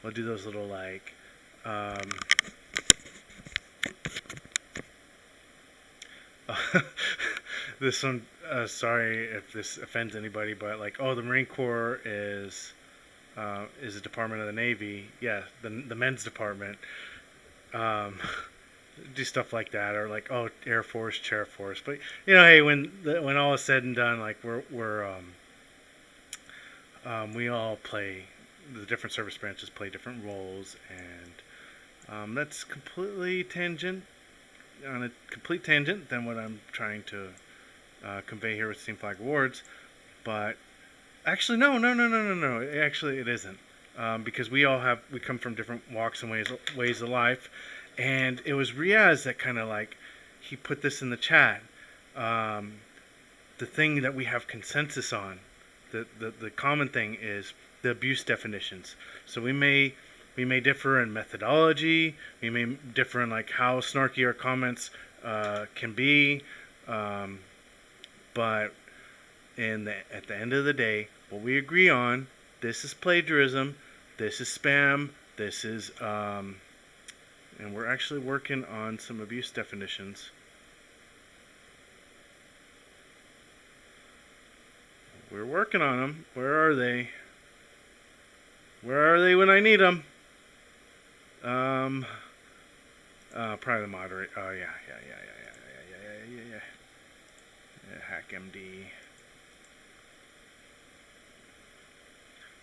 S1: we'll do those little like this one, sorry if this offends anybody, but like, oh, the Marine Corps is a department of the Navy. Yeah, the men's department. Do stuff like that, or like, oh, Air Force, Chair Force. But you know, hey, when all is said and done, like we all play, the different service branches play different roles, and that's completely on a complete tangent than what I'm trying to convey here with Steem Flag Awards. But actually, no. Actually, it isn't, because we come from different walks and ways of life, and it was Riaz that kind of like, he put this in the chat. The thing that we have consensus on, the common thing is the abuse definitions. So we may differ in methodology. We may differ in like how snarky our comments can be, but at the end of the day, what we agree on: this is plagiarism, this is spam, this is, and we're actually working on some abuse definitions. We're working on them. Where are they? Where are they when I need them? Probably the moderator. Oh, yeah. Hack MD.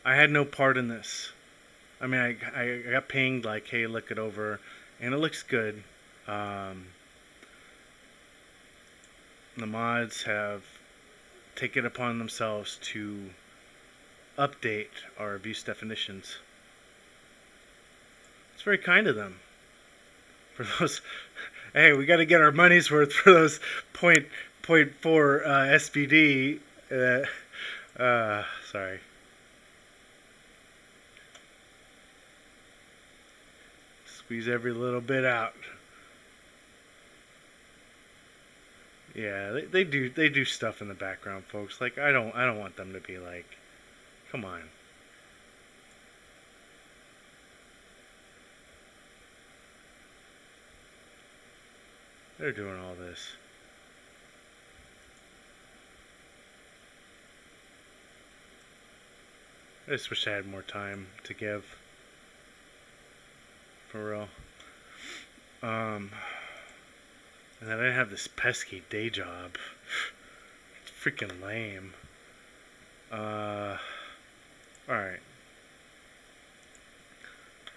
S1: I had no part in this. I mean, I got pinged like, hey, look it over, and it looks good. The mods have taken upon themselves to update our abuse definitions. It's very kind of them. For those, hey, we got to get our money's worth for those .4 SPD. Sorry. Squeeze every little bit out. Yeah, they do stuff in the background, folks. Like I don't want them to be like, come on. They're doing all this. I just wish I had more time to give. For real. And then I have this pesky day job. It's freaking lame. Alright.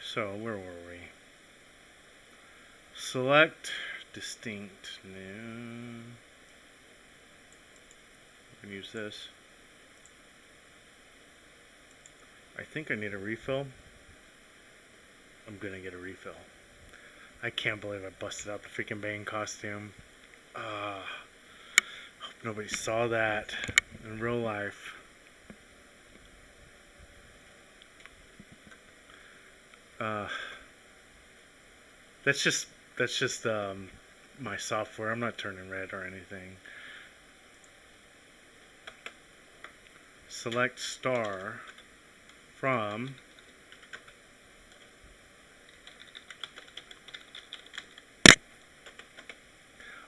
S1: So, where were we? Select distinct new. I can use this. I think I need a refill. I'm gonna get a refill. I can't believe I busted out the freaking Bane costume. Hope nobody saw that in real life. That's just my software. I'm not turning red or anything. Select star from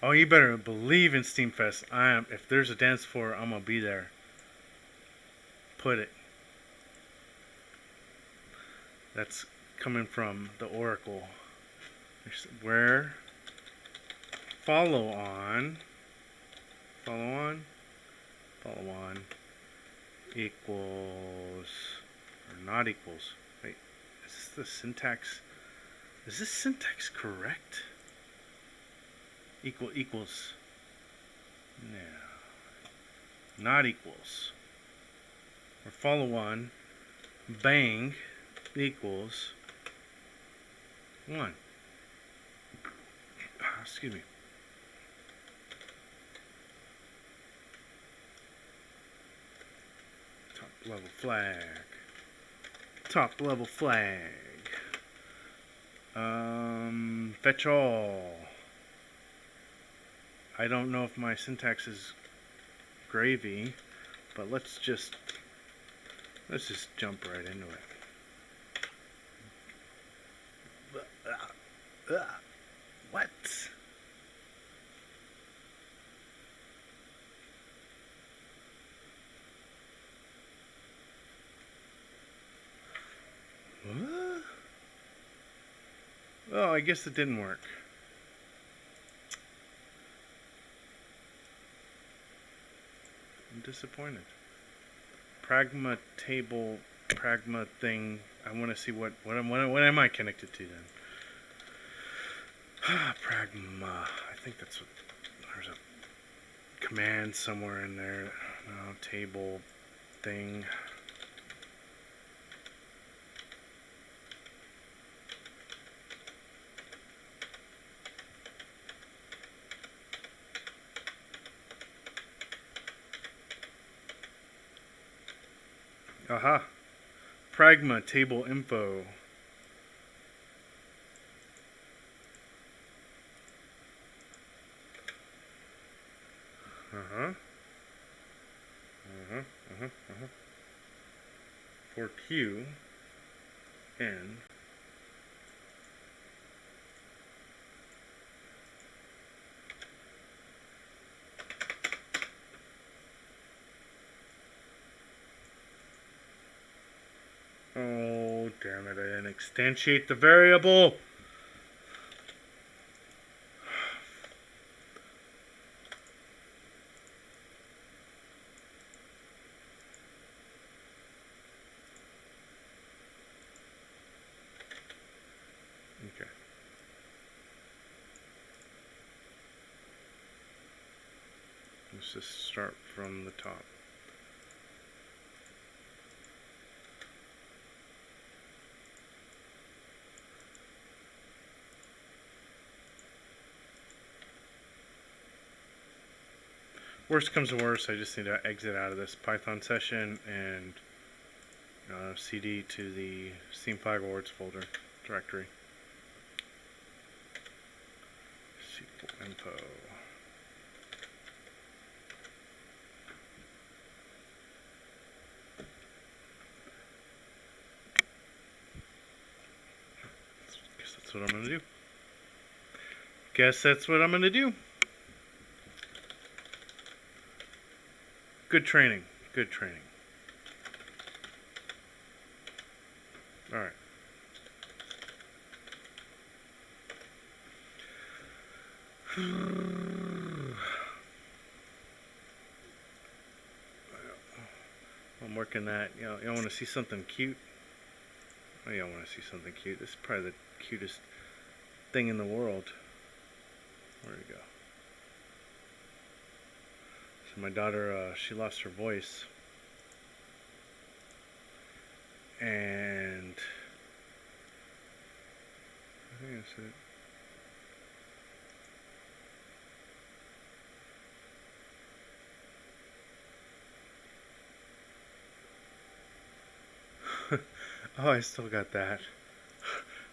S1: Oh, you better believe in Steamfest. If there's a dance floor, I'm gonna be there. Put it. That's coming from the Oracle. Where follow on equals or not equals. Wait, is this the syntax? Is this syntax correct? Equals. No. Not equals. Or follow on bang equals 1. Excuse me. Top level flag. Top level flag. Fetch all. I don't know if my syntax is gravy, but let's just jump right into it. What? What? Oh, I guess it didn't work. I'm disappointed. Pragma table, pragma thing. I want to see what am I connected to then? Pragma. I think that's what. There's a command somewhere in there. No, table thing. Aha. Pragma table info. For Q N Oh, damn it, I didn't instantiate the variable. Let's just start from the top. Worst comes to worst, I just need to exit out of this Python session and CD to the Steem flag awards folder directory. SQL info. Guess that's what I'm going to do. Guess that's what I'm going to do. Good training. Good training. All right. I'm working that. You want to see something cute? Oh, you want to see something cute? This is probably the cutest thing in the world. Where'd it go? So my daughter, she lost her voice. And I think that's it. Oh, I still got that.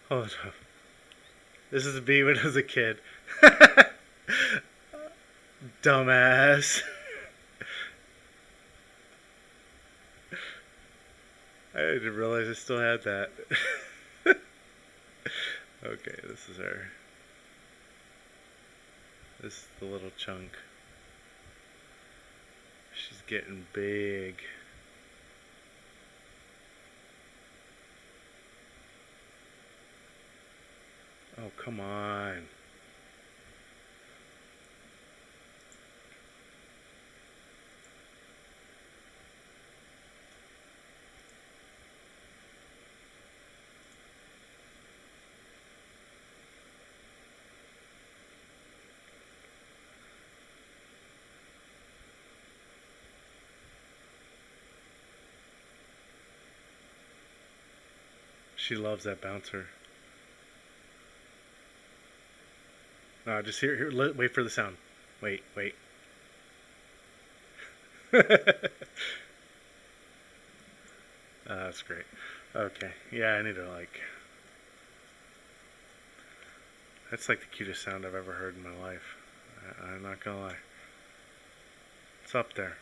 S1: Hold up. This is me when I was a kid. Dumbass. I didn't realize I still had that. Okay, this is her. This is the little chunk. She's getting big. Oh, come on. She loves that bouncer. No, just here, wait for the sound. Wait. That's great. Okay, yeah, I need to that's like the cutest sound I've ever heard in my life. I'm not gonna lie. It's up there.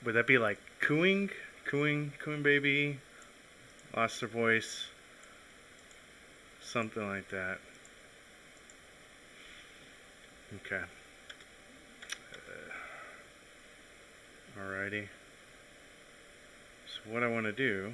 S1: Would that be like cooing? Cooing baby? Lost her voice? Something like that. Okay. Alrighty. So what I want to do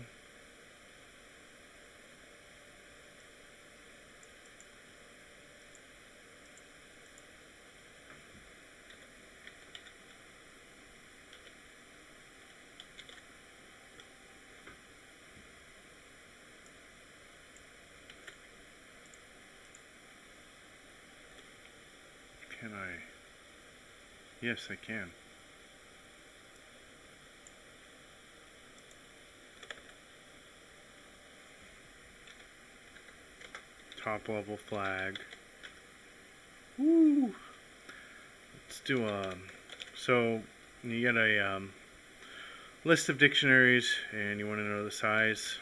S1: can I? Yes, I can. Top level flag. Woo! Let's do so you get a list of dictionaries and you want to know the size.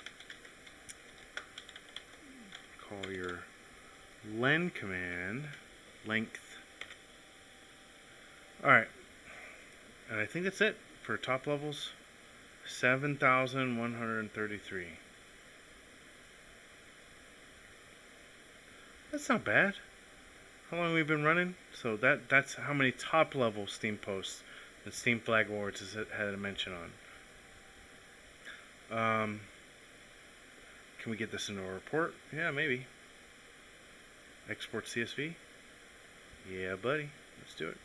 S1: Call your len command length. Alright, and I think that's it for top levels. 7,133. That's not bad. How long have we been running? So that's how many top level Steem posts that Steem Flag Awards has had a mention on. Can we get this into a report? Yeah, maybe. Export CSV? Yeah, buddy. Let's do it.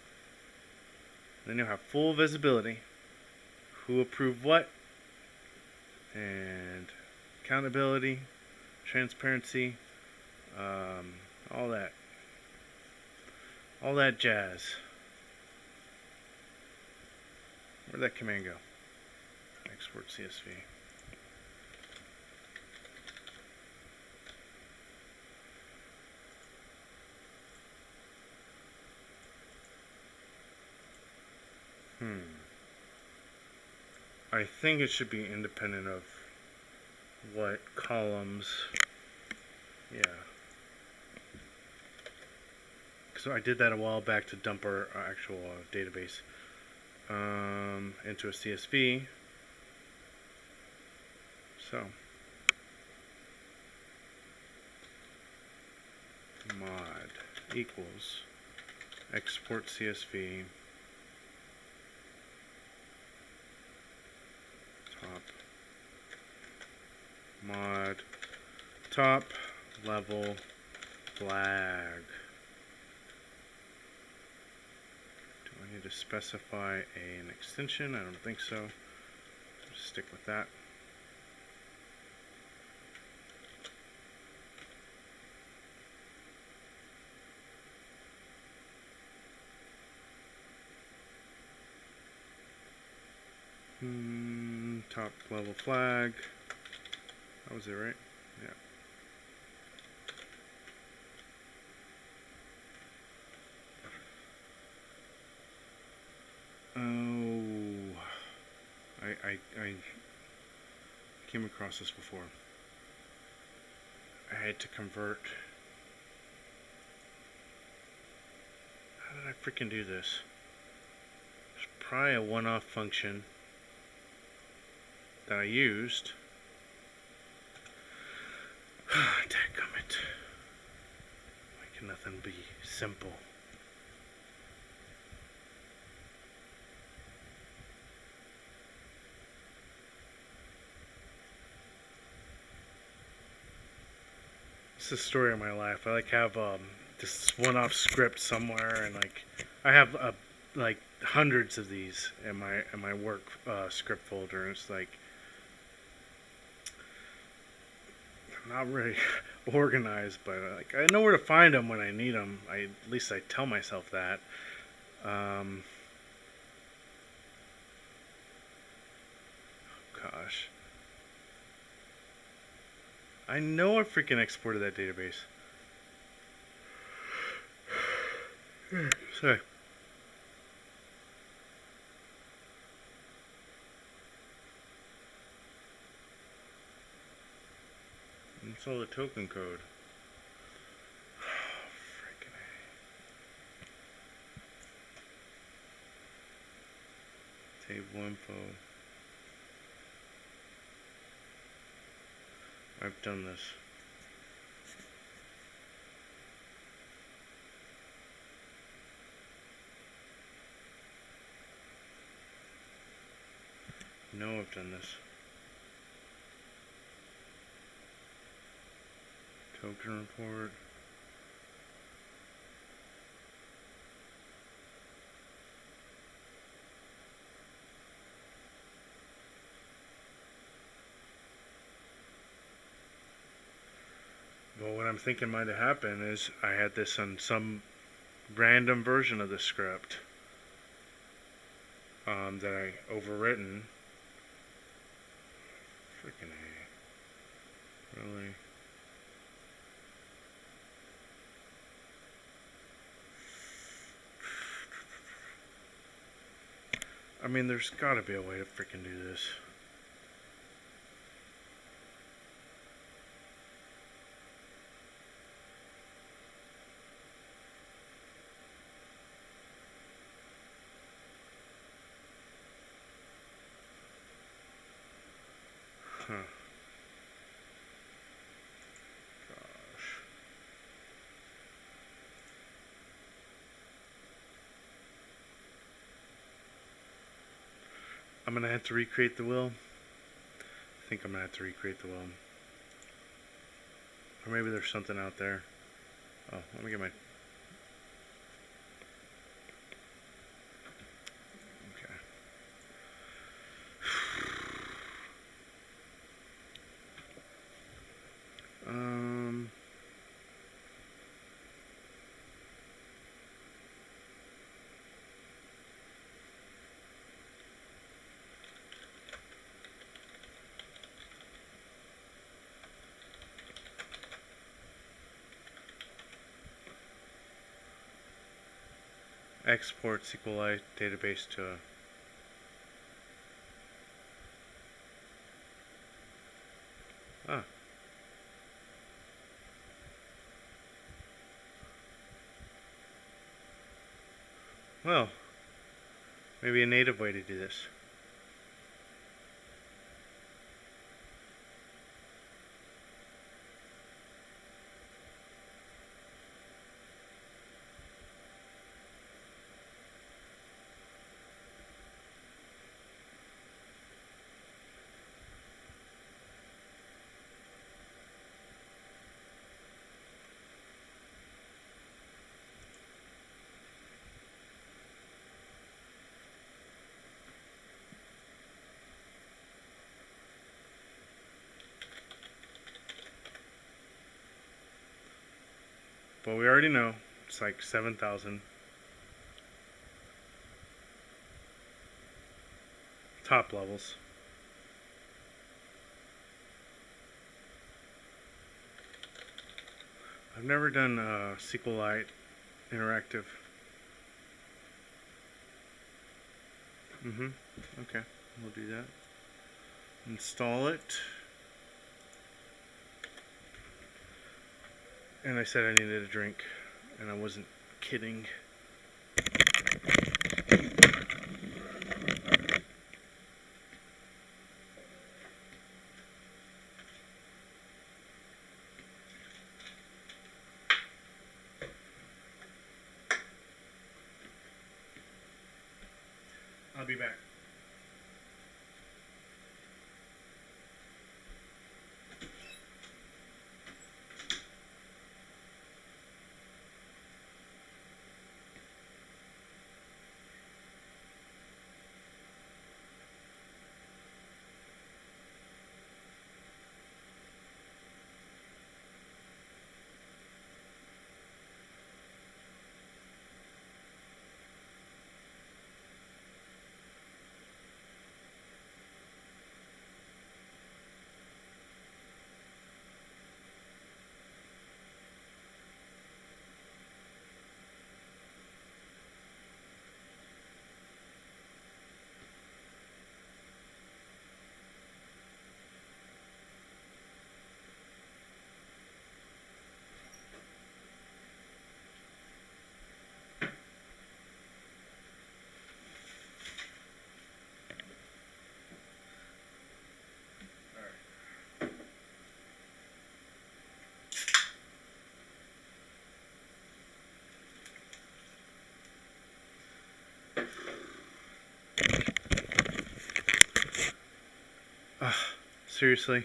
S1: Then you'll have full visibility. Who approved what? And accountability, transparency, all that. all that jazz. Where'd that command go? Export CSV. I think it should be independent of what columns. Yeah. So I did that a while back to dump our actual database into a CSV. So mod equals export CSV top mod top level flag. Do I need to specify an extension? I don't think so. Just stick with that. Top level flag. That was it, right? Yeah. Oh, I came across this before. I had to convert. How did I freaking do this? There's probably a one-off function that I used. Dadgummit. Why can nothing be simple? This is the story of my life. I have this one-off script somewhere, and I have hundreds of these in my work script folder. And it's I'm not really organized, but I know where to find them when I need them. At least I tell myself that. Gosh. I know I freaking exported that database. Sorry. It's all the token code. Freaking A. Table info. I've done this. No, I've done this. Token report. Well, what I'm thinking might have happened is I had this on some random version of the script that I overwritten. Freaking A. Really? I mean, there's gotta be a way to freaking do this. Huh. Gosh. I'm gonna have to recreate the wheel. I think I'm gonna have to recreate the wheel. Or maybe there's something out there. Oh, let me get my... Okay. export SQLite database to well, maybe a native way to do this. But we already know it's like 7,000 top levels. I've never done SQLite interactive. Okay, we'll do that. Install it. And I said I needed a drink, and I wasn't kidding. I'll be back. Seriously?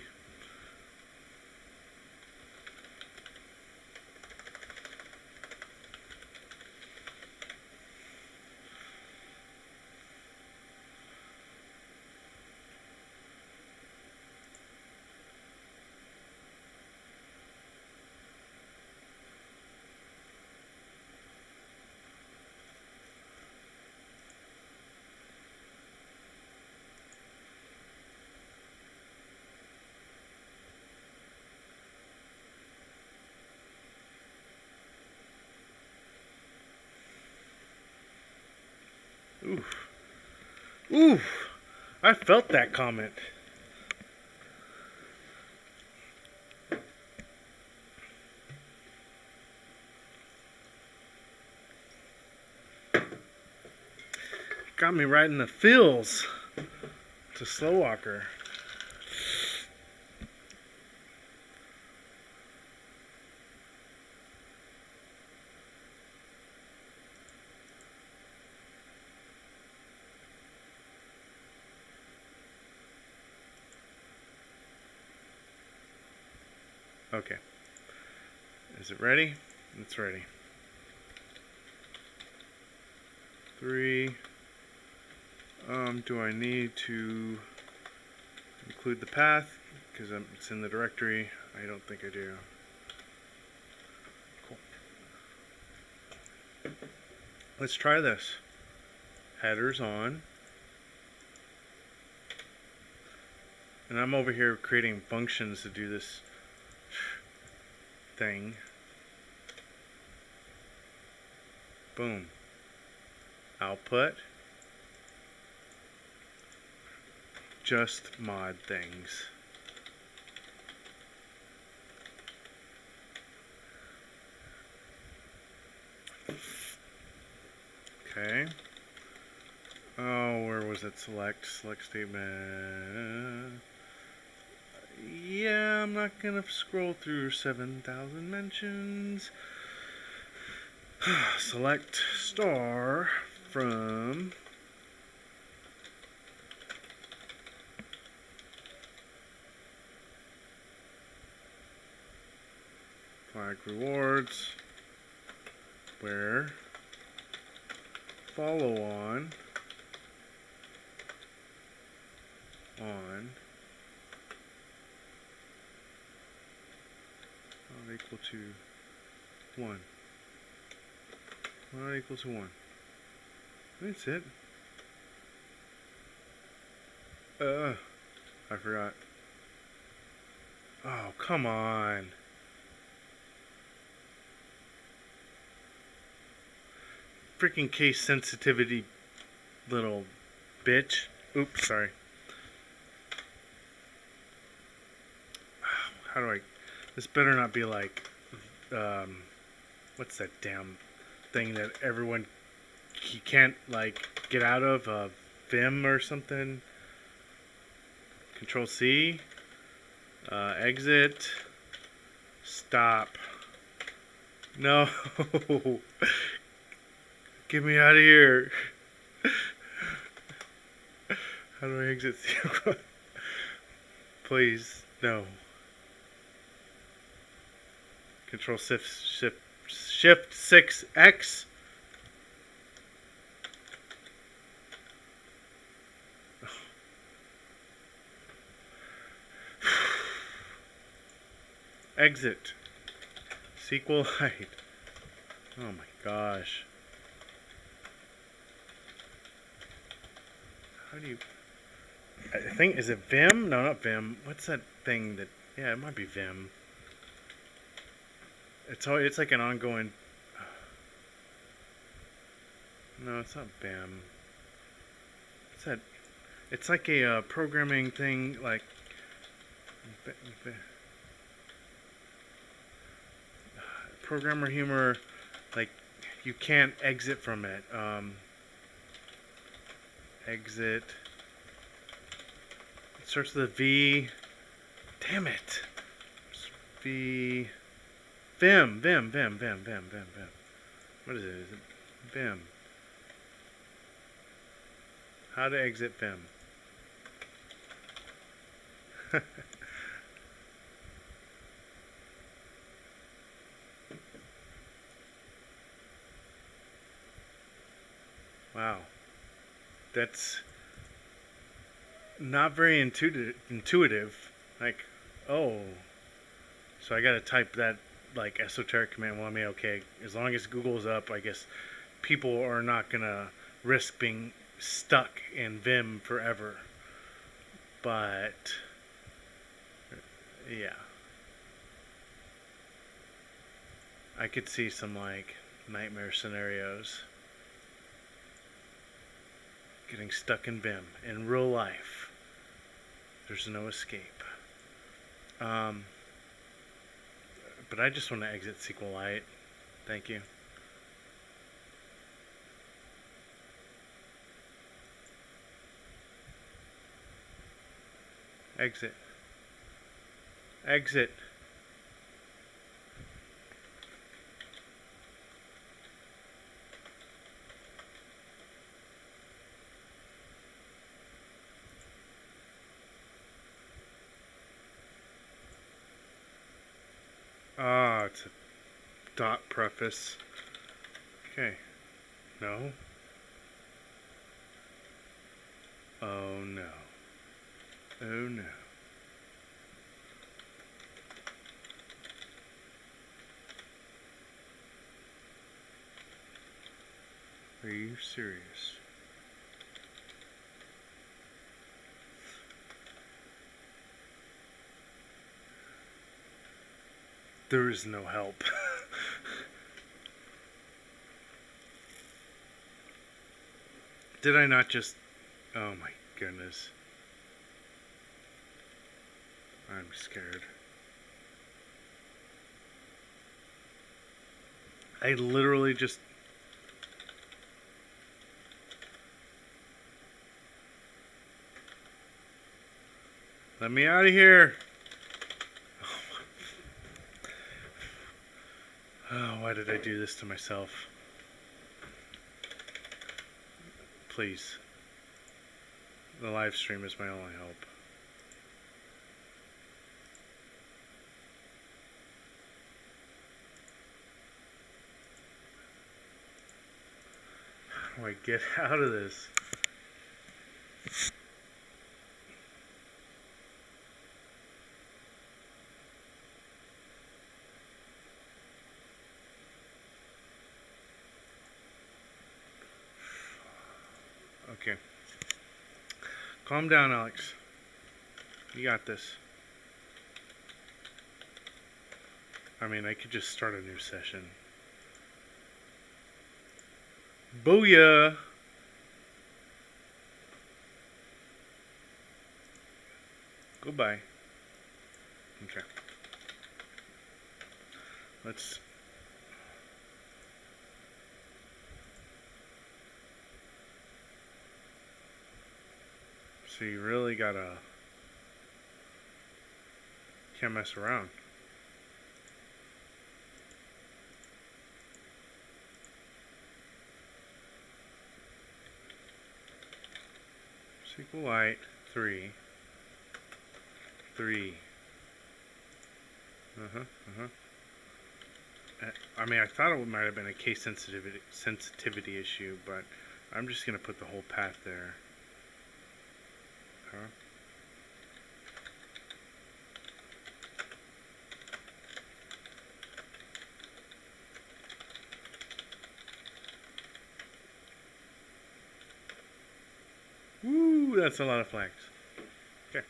S1: Oof. Oof. I felt that comment. Got me right in the feels to slow walker. Okay. Is it ready? It's ready. 3. Do I need to include the path? Because it's in the directory. I don't think I do. Cool. Let's try this. Headers on. And I'm over here creating functions to do this thing. Boom. output, just mod things. Okay. Oh, where was it? Select statement. Yeah, I'm not gonna scroll through 7,000 mentions. Select star from flag rewards, where follow on not equal to 1. Not equal to 1. That's it. I forgot. Oh, come on. Freaking case sensitivity, little bitch. Oops, sorry. How do I... This better not be like... what's that damn thing that everyone... You can't, like, get out of? Vim or something? Control C. Exit. Stop. No. Get me out of here. How do I exit? Please, no. Control Shift 6X. Exit. SQLite. Oh my gosh. How do you... I think, is it Vim? No, not Vim. What's that thing that... Yeah, it might be Vim. It's like an ongoing... No, it's not Vim. What's that? It's like a programming thing, like... Programmer humor, like, you can't exit from it. Exit. It starts with a V. Damn it. V. Vim. What is it? Is it Vim? How to exit Vim. Wow. That's not very intuitive. Like, oh. So I gotta type that, like, esoteric command. Well, I mean, okay, as long as Google's up, I guess people are not gonna risk being stuck in Vim forever. But, yeah. I could see some, like, nightmare scenarios. Getting stuck in Vim in real life. There's no escape. But I just want to exit SQLite. Thank you. Exit. Exit. Ah, it's a dot preface. Okay. No. Oh no. Oh no. Are you serious? There is no help. Did I not just... Oh my goodness. I'm scared. I literally just... Let me out of here. Oh, why did I do this to myself? Please. The live stream is my only hope. How do I get out of this? Okay. Calm down, Alex. You got this. I mean, I could just start a new session. Booyah! Goodbye. Okay. Let's... So you really gotta... Can't mess around. SQLite 3. I mean, I thought it might have been a case sensitivity issue, but I'm just gonna put the whole path there. Woo, that's a lot of flags. Okay.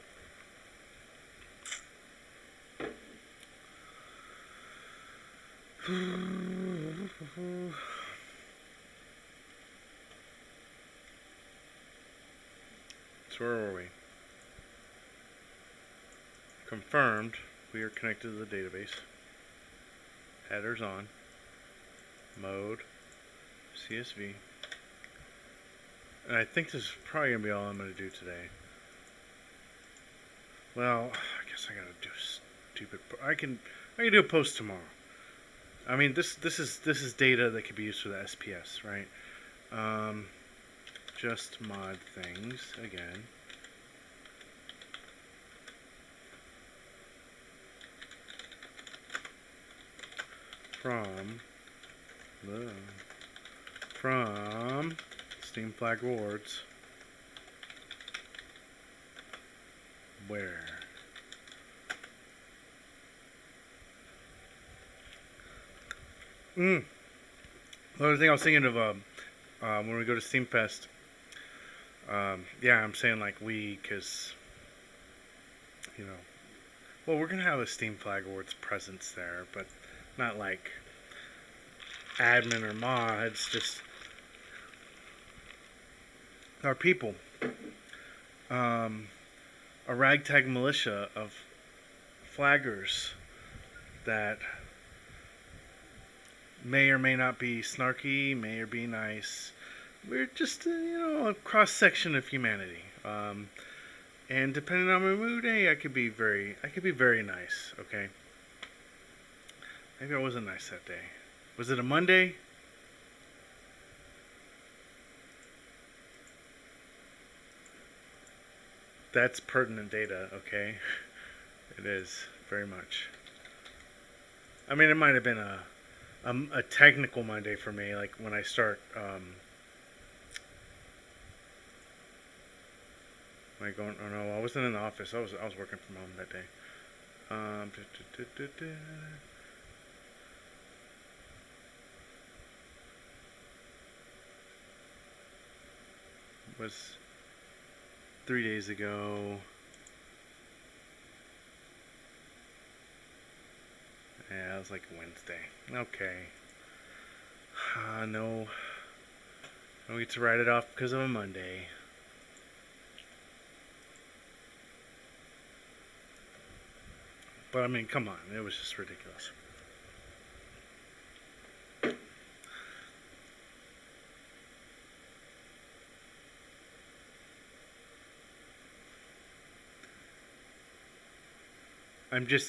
S1: So where were we? Confirmed. We are connected to the database. Headers on. Mode. CSV. And I think this is probably going to be all I'm going to do today. Well, I guess I got to do stupid... I can do a post tomorrow. I mean, this is data that could be used for the SPS, right? Just mod things again. From Steem flag rewards. Where? The other thing I was thinking of when we go to Steem Fest. Yeah, I'm saying like we, because you know, well, we're gonna have a Steem flag rewards presence there, but not like admin or mods, just our people. A ragtag militia of flaggers that may or may not be snarky, may or be nice. We're just, a cross-section of humanity. And depending on my mood, hey, I could be very nice, okay? Maybe I wasn't nice that day. Was it a Monday? That's pertinent data, okay? It is, very much. I mean, it might have been a technical Monday for me, like when I start, oh no, I wasn't in the office. I was working from home that day. Was 3 days ago. Yeah, it was like Wednesday. Okay. No I don't get to write it off because of a Monday. But I mean, come on, it was just ridiculous.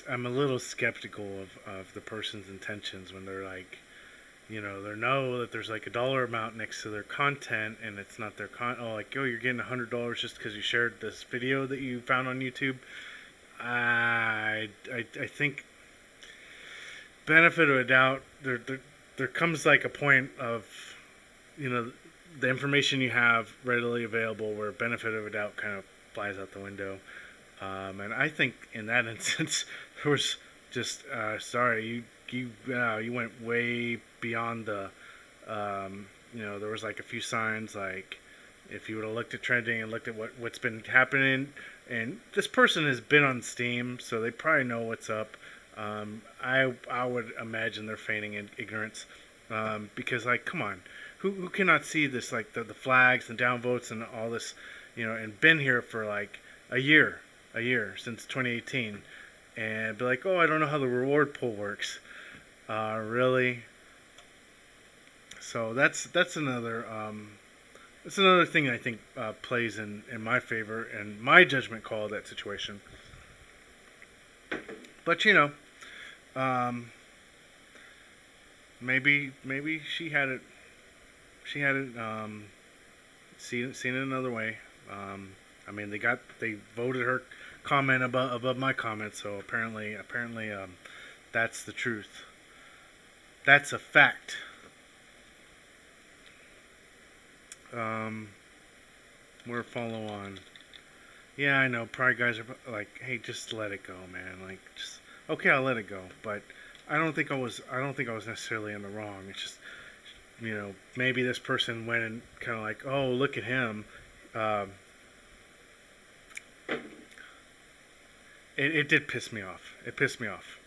S1: I'm a little skeptical of the person's intentions when they're like, you know, they know that there's like a dollar amount next to their content and it's not their like, oh, you're getting $100 just because you shared this video that you found on YouTube. I think benefit of a doubt, there comes like a point of, you know, the information you have readily available where benefit of a doubt kind of flies out the window. And I think in that instance, there was just sorry, you went way beyond the, you know, there was like a few signs like if you would have looked at trending and looked at what's been happening, and this person has been on Steem, so they probably know what's up. I would imagine they're feigning ignorance, because like, come on, who cannot see this, like the flags and downvotes and all this, you know, and been here for like a year since 2018, and be like, oh, I don't know how the reward pool works. Really? So that's another thing I think plays in my favor and my judgment call of that situation. But you know, maybe she had it seen it another way. I mean, they voted her comment above my comment, so apparently that's the truth. That's a fact. We're follow on. Yeah, I know. Probably guys are like, hey, just let it go, man. Like, just okay, I'll let it go. But I don't think I was necessarily in the wrong. It's just, you know, maybe this person went and kind of like, oh, look at him. It did piss me off. It pissed me off.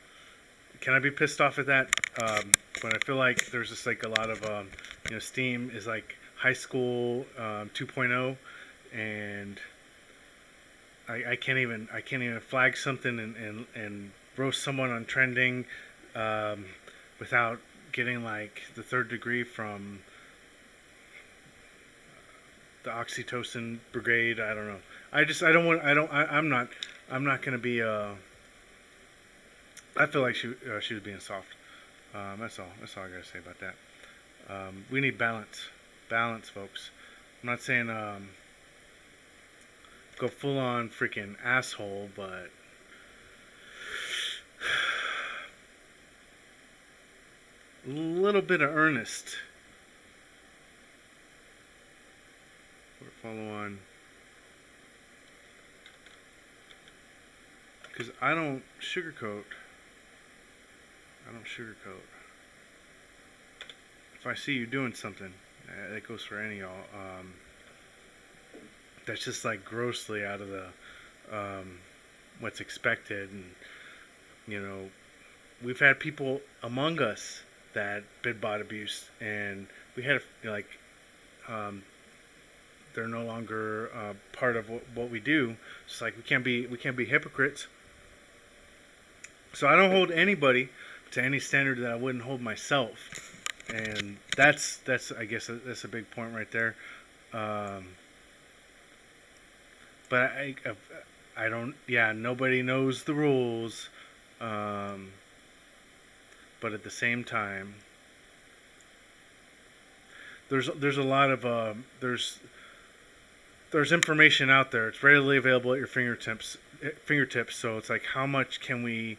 S1: Can I be pissed off at that? But I feel like there's just like a lot of, you know, Steem is like high school 2.0, and I can't even flag something and roast someone on trending without getting like the third degree from the oxytocin brigade. I don't know. I'm not gonna be. I feel like she was being soft. That's all I gotta say about that. We need balance, folks. I'm not saying go full on freaking asshole, but a little bit of earnest. Follow on. Because I don't sugarcoat. If I see you doing something, that goes for any of y'all, that's just like grossly out of the what's expected, and you know, we've had people among us that bid bot abuse, and we had like they're no longer part of what we do. It's like we can't be hypocrites. So I don't hold anybody to any standard that I wouldn't hold myself, and that's I guess that's a big point right there. But I don't. Yeah, nobody knows the rules. But at the same time, there's a lot of there's information out there. It's readily available at your fingertips. So it's like, how much can we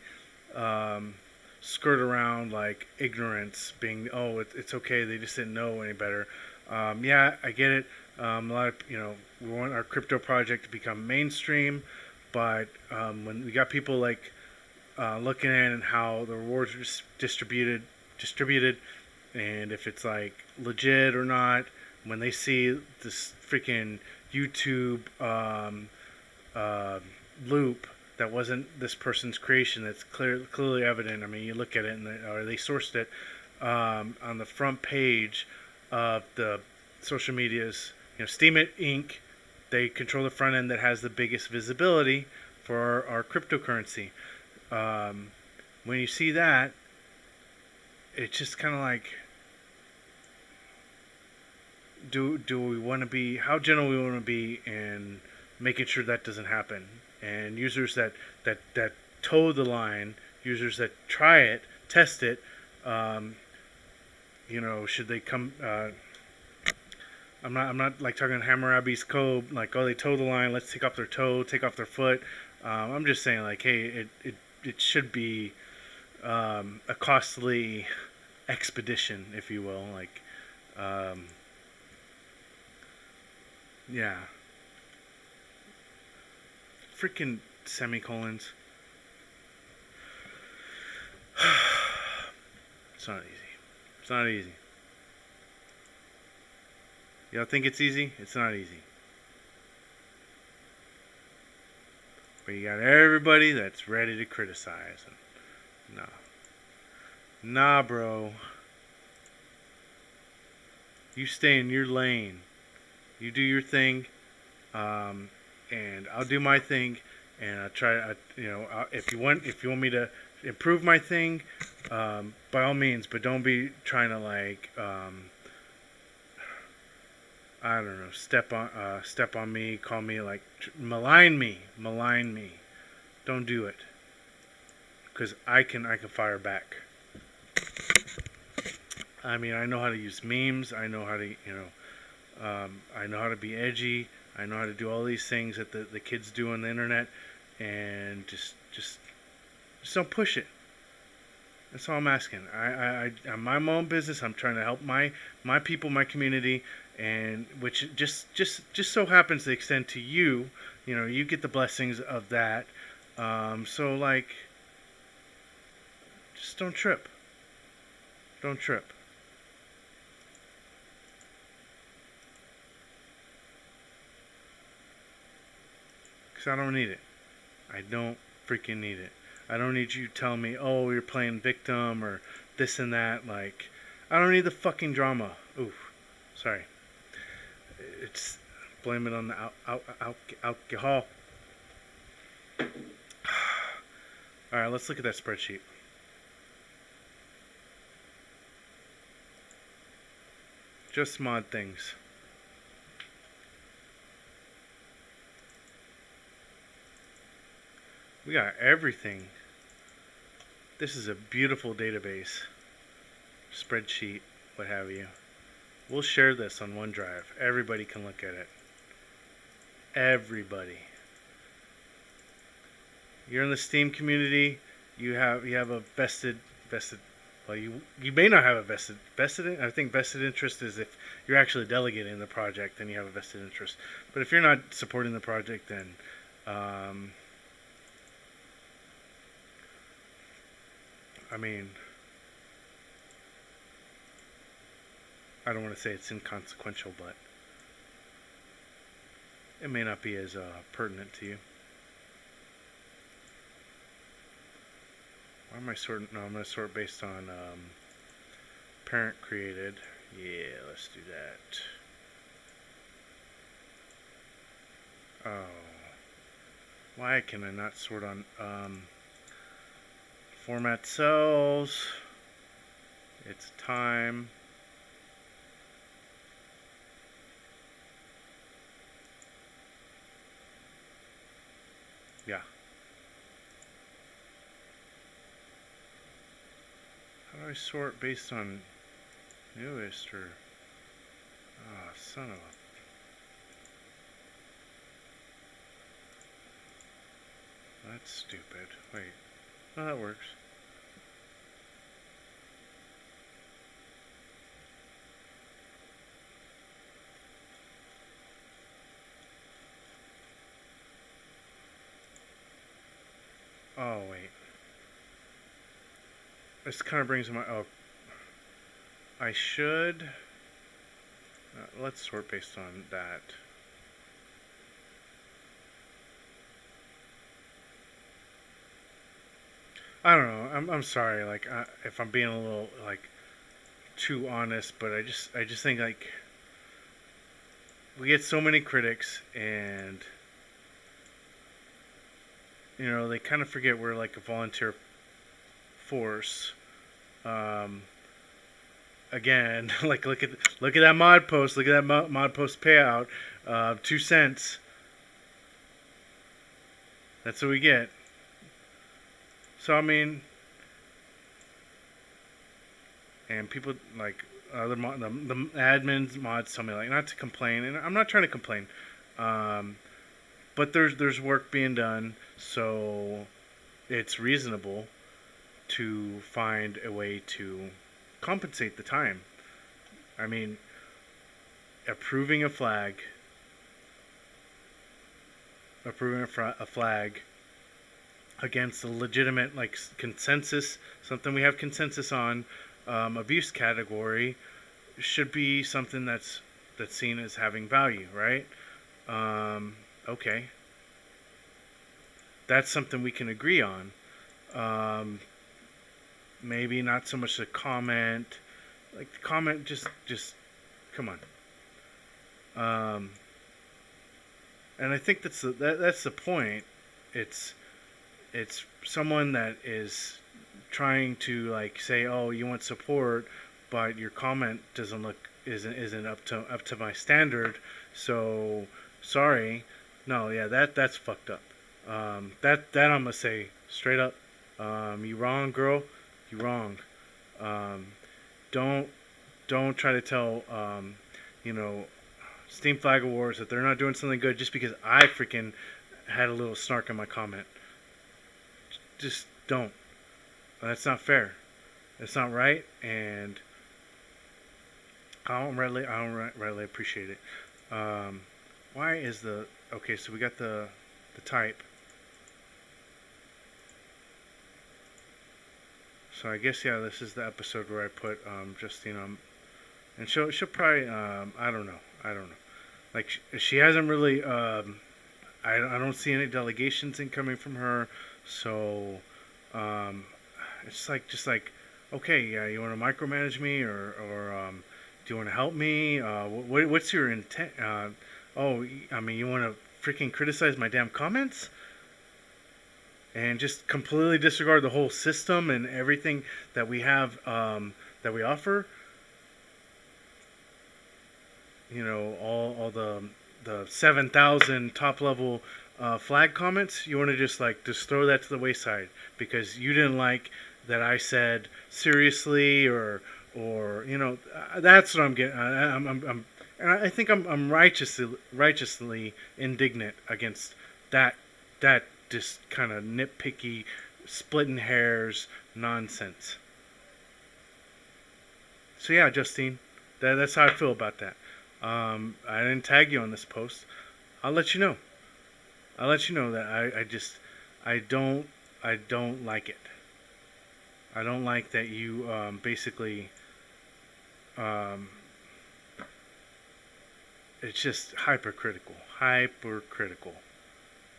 S1: skirt around like ignorance being, oh, it's okay, they just didn't know any better. Yeah, I get it. A lot of, you know, we want our crypto project to become mainstream, but when we got people like looking at and how the rewards are distributed, and if it's like legit or not, when they see this freaking YouTube loop that wasn't this person's creation, that's clearly evident. I mean, you look at it, or they sourced it on the front page of the social medias, Steem Inc. They control the front end that has the biggest visibility for our cryptocurrency. When you see that, it's just kind of like, do we want to be, how general we want to be in making sure that doesn't happen? And users that toe the line, users that try it, test it, should they come? I'm not like talking Hammurabi's code, like, oh, they toe the line, let's take off their toe, take off their foot. I'm just saying, like, hey, it should be a costly expedition, if you will, like, yeah. Freaking semicolons. It's not easy. It's not easy. Y'all think it's easy? It's not easy. But you got everybody that's ready to criticize. And nah, bro. You stay in your lane. You do your thing, and I'll do my thing. And I'll try. If you want me to improve my thing, by all means. But don't be trying to, like, I don't know, step on me, call me, like, malign me. Don't do it, because I can fire back. I mean, I know how to use memes. I know how to, I know how to be edgy. I know how to do all these things that the kids do on the internet, and just don't push it. That's all I'm asking. I'm my own business. I'm trying to help my people, my community, and which just so happens to extend to you. You get the blessings of that. So, like, just don't trip. Don't trip. Because I don't need it. I don't freaking need it. I don't need you telling me, oh, you're playing victim or this and that. Like, I don't need the fucking drama. Oof. Sorry. It's, blame it on the alcohol. Alright, let's look at that spreadsheet. Just mod things. We got everything. This is a beautiful database, spreadsheet, what have you. We'll share this on OneDrive. Everybody can look at it. Everybody. You're in the Steem community. You have a vested. Well, you may not have a vested. I think vested interest is if you're actually delegating the project, then you have a vested interest. But if you're not supporting the project, then I mean, I don't want to say it's inconsequential, but it may not be as pertinent to you. Why am I sorting? No, I'm going to sort based on parent created. Yeah, let's do that. Oh. Why can I not sort on format cells? It's time. Yeah. How do I sort based on newest or... Oh, son of a... That's stupid. Wait. No, that works. Oh, wait. This kind of brings my... Oh. I should... let's sort based on that. I don't know. I'm sorry. Like, if I'm being a little, like, too honest, but I just think, like, we get so many critics, and they kind of forget we're like a volunteer force. Again, like look at that mod post. Look at that mod post payout. 2 cents. That's what we get. So I mean, and people like the admins mods tell me like not to complain, and I'm not trying to complain. But there's work being done, so it's reasonable to find a way to compensate the time. I mean, approving a flag against a legitimate consensus, something we have consensus on, abuse category, should be something that's seen as having value, right? Okay, that's something we can agree on. Maybe not so much the comment. Like the comment, just come on. And I think that's the point. It's someone that is trying to say, oh, you want support, but your comment isn't up to my standard. So sorry. No, yeah, that's fucked up. That I'm gonna say straight up. You wrong, girl. You wrong. Don't try to tell Steam Flag Awards that they're not doing something good just because I freaking had a little snark in my comment. Just don't. That's not fair. It's not right, and I don't really appreciate it. Why is the okay? So we got the type. So I guess this is the episode where I put Justine on, and she'll probably I don't know. Like she hasn't really I don't see any delegations incoming from her, so it's just like okay, yeah, you want to micromanage me or do you want to help me? What's your intent? Oh, I mean, you want to freaking criticize my damn comments? And just completely disregard the whole system and everything that we have, that we offer. All the 7,000 top level flag comments. You want to just throw that to the wayside because you didn't like that I said seriously or that's what I'm getting. And I think I'm righteously indignant against that just kind of nitpicky, splitting hairs nonsense. So yeah, Justine, that's how I feel about that. I didn't tag you on this post. I'll let you know. That I don't like it. I don't like that you basically it's just hypercritical.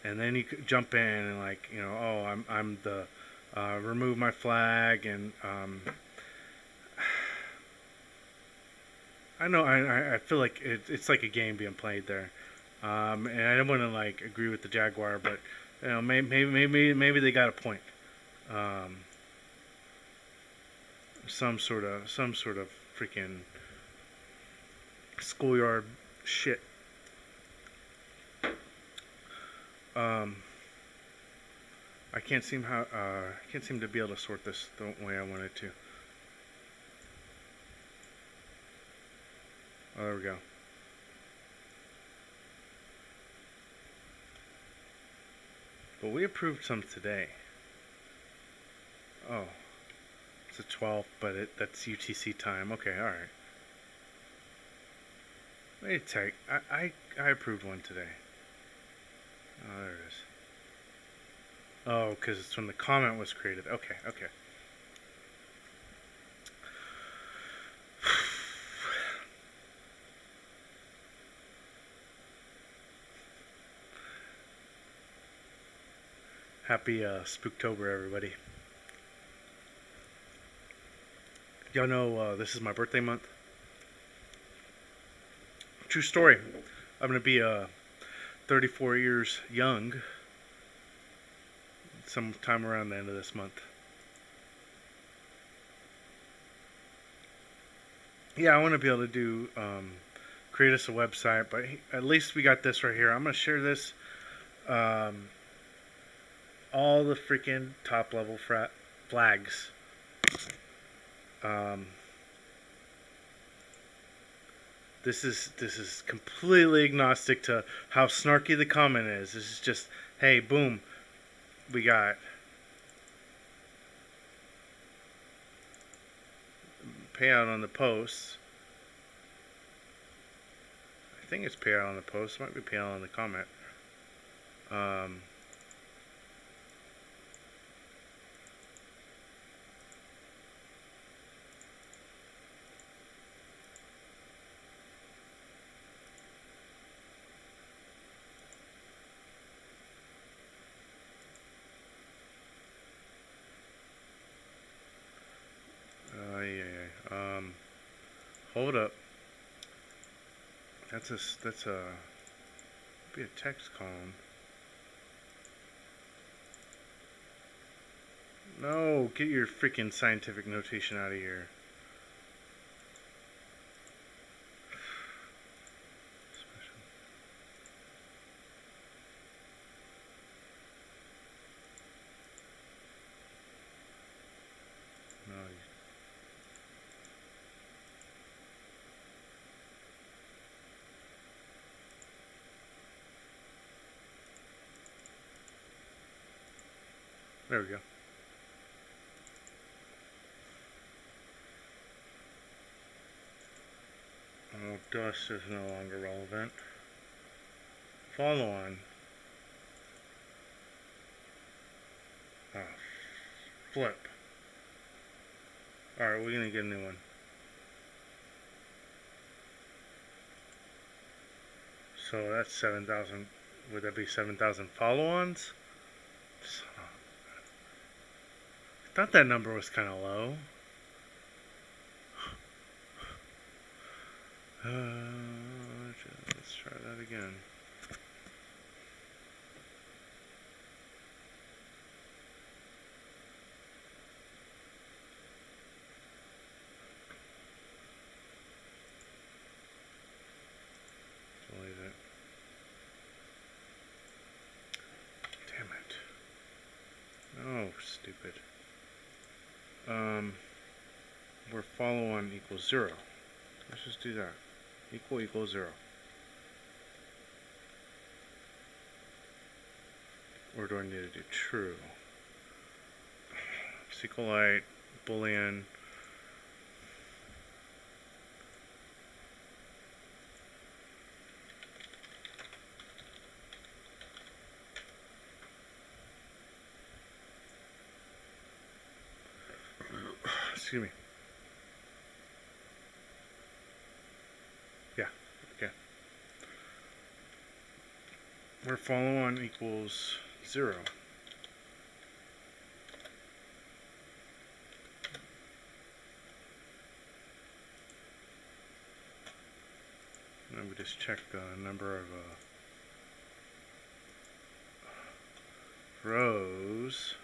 S1: And then you jump in and oh, I'm the remove my flag, and I know I feel like it's like a game being played there, and I don't want to agree with the Jaguar, but maybe they got a point. Some sort of freaking schoolyard shit. I can't seem to be able to sort this the way I wanted to. Oh, there we go. But we approved some today. Oh, it's the 12th, but that's UTC time. Okay, all right. Wait a sec. I approved one today. Oh, there it is. Oh, because it's when the comment was created. Okay. Happy Spooktober, everybody. Y'all know this is my birthday month. True story. I'm gonna be 34 years young sometime around the end of this month. Yeah, I want to be able to do create us a website, but at least we got this right here. I'm gonna share this. All the freaking top level flags. This is completely agnostic to how snarky the comment is. This is just, hey, boom, we got payout on the post. I think it's payout on the post. It might be payout on the comment. Hold up. That's be a text column. No, get your freaking scientific notation out of here. No. There we go. Oh, dust is no longer relevant. Follow on. Oh, flip. Alright, we're gonna get a new one. So that's 7,000. Would that be 7,000 follow-ons? I thought that number was kind of low. Let's try that again. Delete it. Damn it. Oh, stupid. Where follow on equals 0. Let's just do that. Equal 0. Or do I need to do true? SQLite, Boolean. Excuse me. Yeah, okay. Where follow on equals 0. And we just check the number of bros.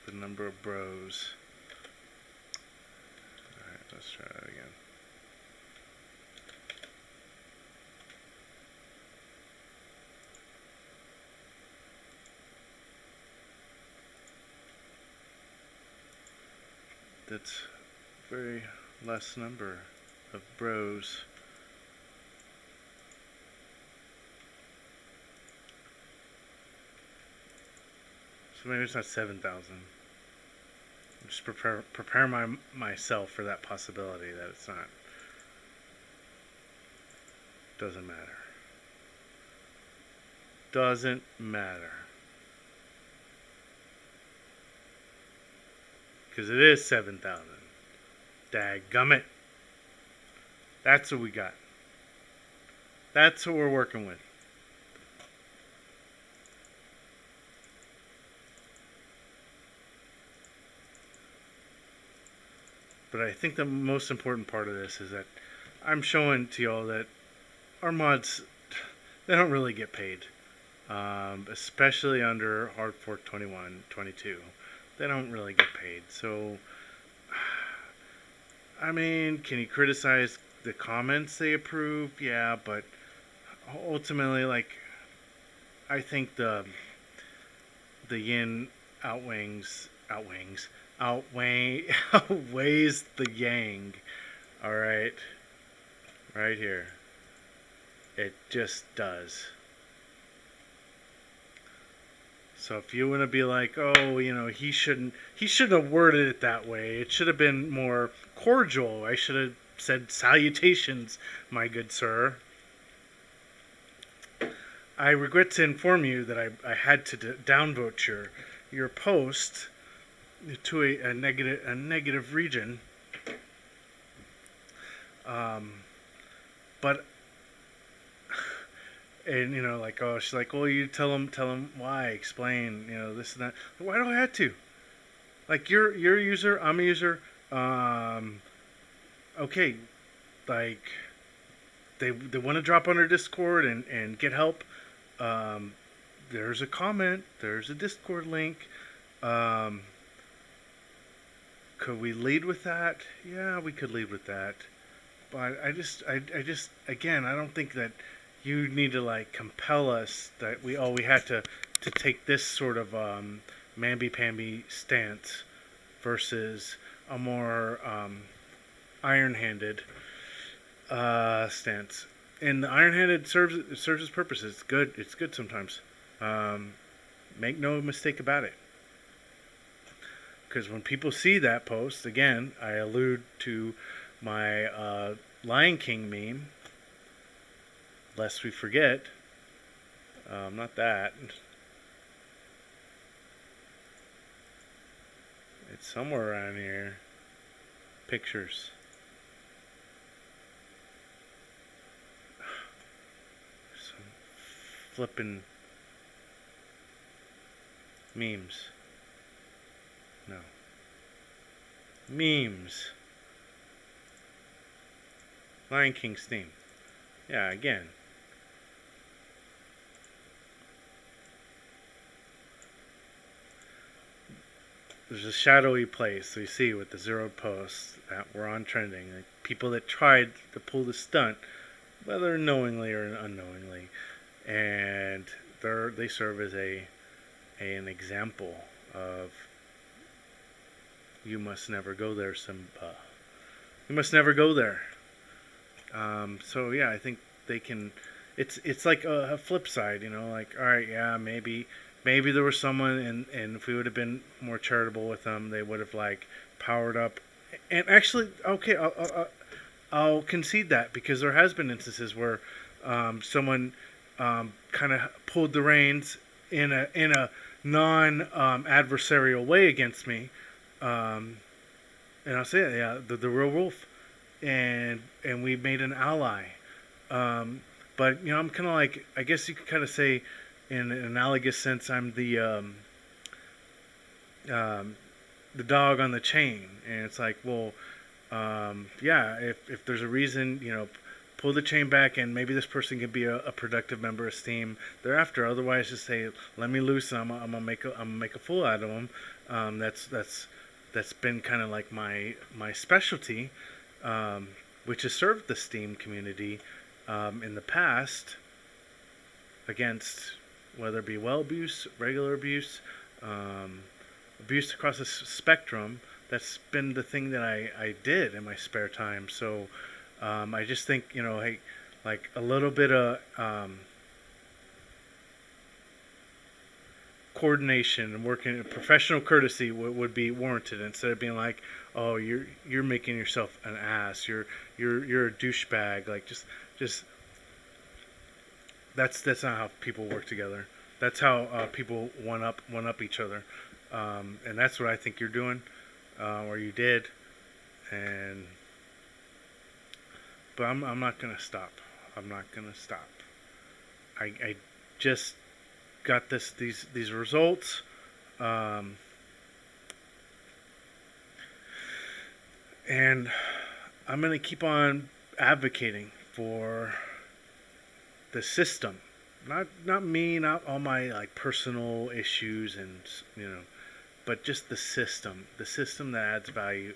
S1: The number of bros. Alright, let's try that again. That's very less number of bros. So maybe it's not 7,000. Just prepare myself for that possibility that it's not. Doesn't matter. Doesn't matter. Because it is 7,000. Dadgummit. That's what we got. That's what we're working with. But I think the most important part of this is that I'm showing to y'all that our mods, they don't really get paid. Especially under Hard Fork 21, 22. They don't really get paid. So, I mean, can you criticize the comments they approve? Yeah, but ultimately, like, I think the yin outweighs the yang. All right, right here. It just does. So if you want to be like, oh, he shouldn't have worded it that way. It should have been more cordial. I should have said salutations, my good sir. I regret to inform you that I had to downvote your post to a negative region. But. And like, oh, she's like, well, you tell them why, explain, this and that. Why do I have to? Like, you're a user, I'm a user. Okay, like, they want to drop on our Discord and get help. There's a comment. There's a Discord link. Could we lead with that? Yeah, we could lead with that. But I just again, I don't think that you need to like compel us that we had to take this sort of mamby-pamby stance versus a more iron-handed stance. And the iron-handed serves its purpose. It's good. It's good sometimes. Make no mistake about it. Because when people see that post, again, I allude to my Lion King meme. Lest we forget. Not that. It's somewhere around here. Pictures. Some flippin' memes. No. Memes. Lion King Steem. Yeah, again. There's a shadowy place we see with the zeroed posts that were on trending. Like people that tried to pull the stunt, whether knowingly or unknowingly, and they serve as an example of you must never go there, Simba. You must never go there. So yeah, I think they can. It's like a flip side, like all right, yeah, maybe there was someone, and if we would have been more charitable with them, they would have like powered up. And actually, okay, I'll concede that because there has been instances where someone kind of pulled the reins in a non-adversarial way against me, and I'll say it, yeah, the real wolf, and we made an ally. But I'm kind of like, I guess you could kind of say, in an analogous sense, I'm the dog on the chain, and it's like, well, yeah, if there's a reason, pull the chain back, and maybe this person can be a productive member of Steem thereafter. Otherwise, just say, let me loose them. I'm gonna make a fool out of them. That's been kind of like my specialty, which has served the Steem community in the past against whether it be well abuse, regular abuse, abuse across the spectrum. That's been the thing that I did in my spare time. So I just think, hey, like a little bit of coordination and working, professional courtesy would be warranted instead of being like, oh, you're making yourself an ass, you're a douchebag. Like just that's not how people work together. That's how people one up each other, and that's what I think you're doing, or you did, but I'm not gonna stop. I'm not gonna stop. I just got these results. And I'm gonna keep on advocating for the system, not me, not all my like personal issues and but just the system that adds value,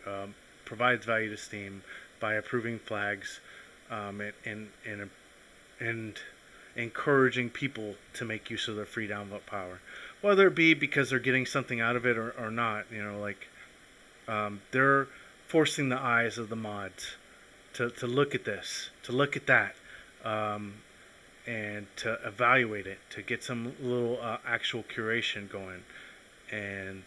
S1: provides value to Steam by approving flags, and encouraging people to make use of their free downvote power, whether it be because they're getting something out of it or not. They're forcing the eyes of the mods to look at this, to look at that, and to evaluate it, to get some little actual curation going. And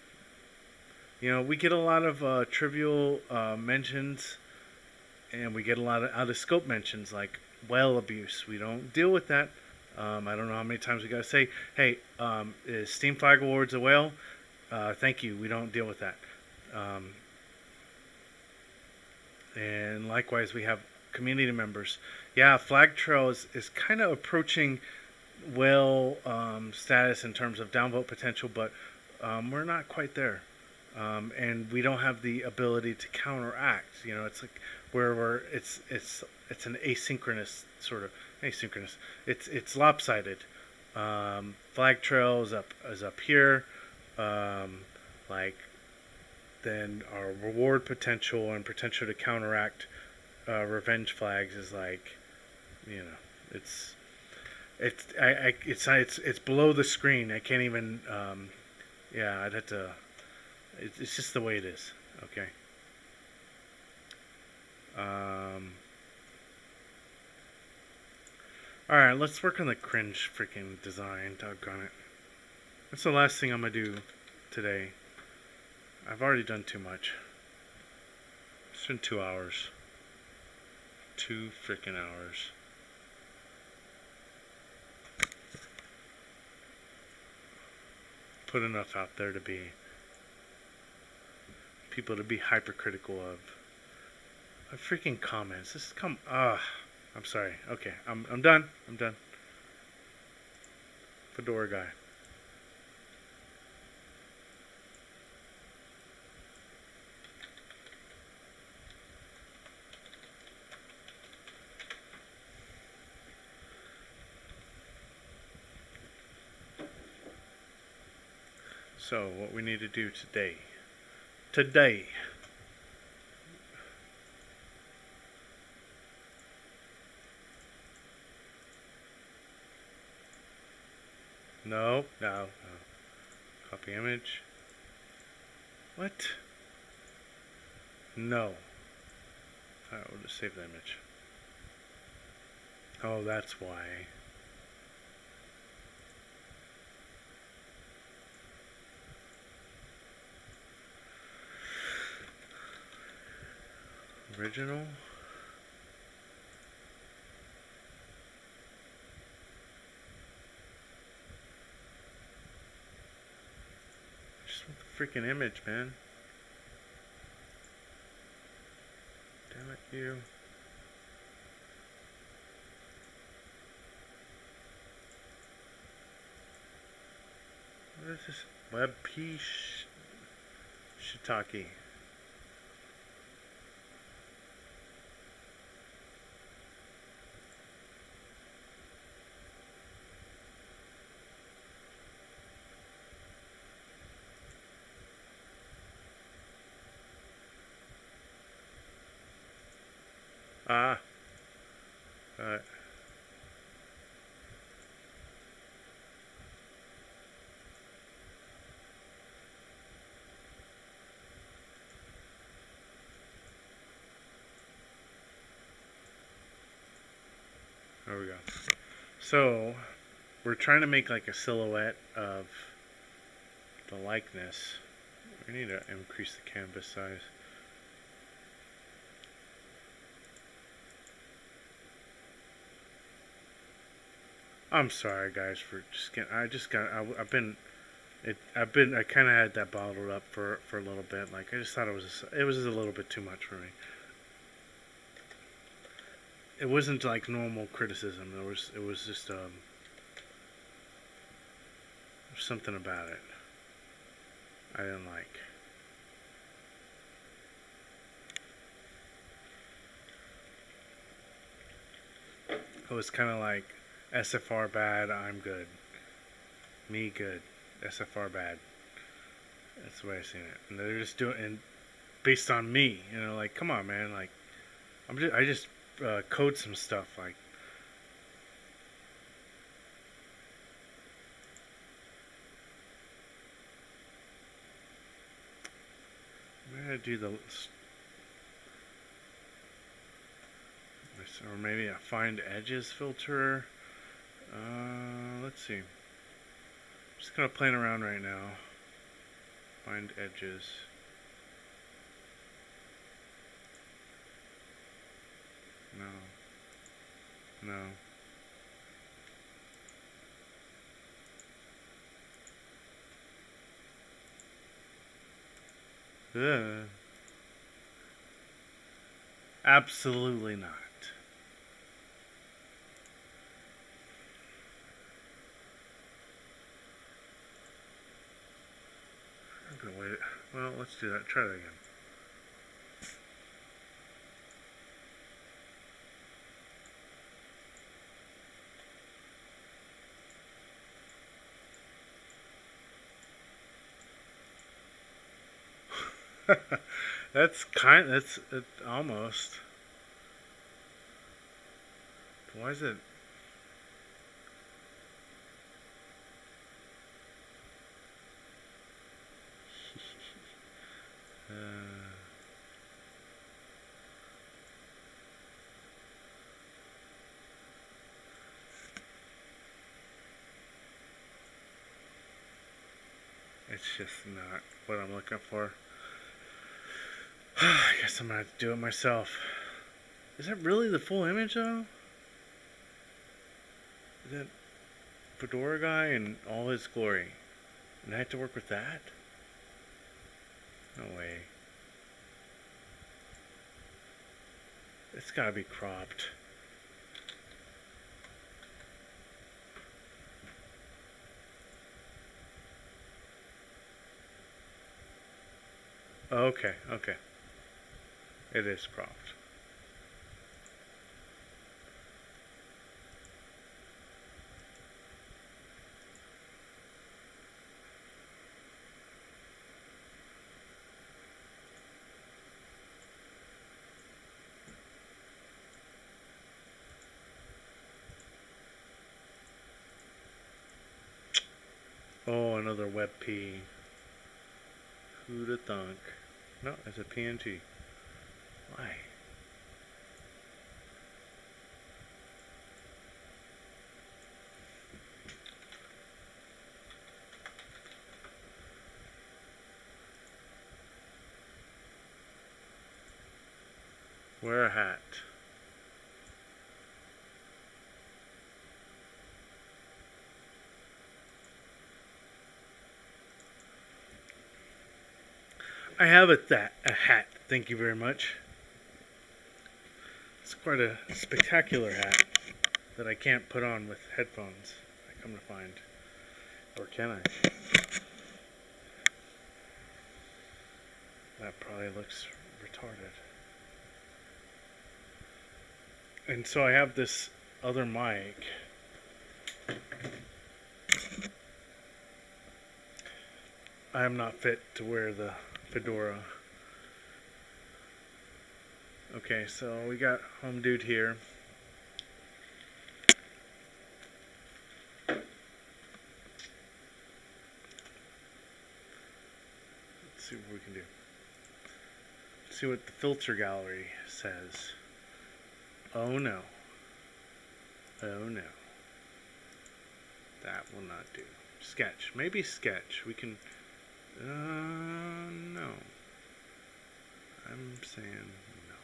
S1: we get a lot of trivial mentions, and we get a lot of out of scope mentions like whale abuse. We don't deal with that. I don't know how many times we gotta say, hey, is Steam Flag Awards a whale? Thank you. We don't deal with that. And likewise, we have community members. Yeah, Flag Trail is kind of approaching whale status in terms of downvote potential, but we're not quite there. And we don't have the ability to counteract. It's like it's an asynchronous sort of asynchronous. It's lopsided. Flag Trail is up here. Then our reward potential and potential to counteract revenge flags is like, it's below the screen. I can't even. I'd have to. It's just the way it is. Okay. Alright, let's work on the cringe freaking design. Doggone it. That's the last thing I'm gonna do today. I've already done too much. It's been 2 hours. 2 freaking hours. Put enough out there to be people to be hypercritical of freaking comments. This come. I'm sorry. Okay, I'm done. I'm done. Fedora guy. So, what we need to do today. No. Copy image. What? No. Alright, we'll just save the image. Oh, that's why. Original. Just want the freaking image, man. Damn it, you. What is this? WebP shiitake. Alright. There we go. So, we're trying to make like a silhouette of the likeness. We need to increase the canvas size. I'm sorry, guys, for just getting. I kind of had that bottled up for a little bit. Like I just thought it was a little bit too much for me. It wasn't like normal criticism. It was just something about it I didn't like. it was kind of like SFR bad, I'm good. Me good, SFR bad. That's the way I seen it. And they're just doing it based on me. You know, like, come on, man. Like, I just code some stuff. Like, I'm gonna do the, or maybe a find edges filter. Let's see. I'm just kind of playing around right now. Find edges. No. Ugh. Absolutely not. I'm gonna wait. Well, let's do that. Try that again. That's it, almost. Why is it? It's just not what I'm looking for. I guess I'm gonna have to do it myself. Is that really the full image though? Is that fedora guy in all his glory? And I have to work with that? No way. It's gotta be cropped. Okay. It is cropped. Oh, another WebP. Who'd have thunk? No, it's a PNG. Why? Wear a hat. I have a hat. Thank you very much. It's quite a spectacular hat that I can't put on with headphones. I come to find, or can I? That probably looks retarded. And so I have this other mic. I am not fit to wear the fedora. Okay, so we got home dude here. Let's see what we can do. Let's see what the filter gallery says. Oh no. Oh no. That will not do. Sketch. Maybe sketch. We can... no. I'm saying no.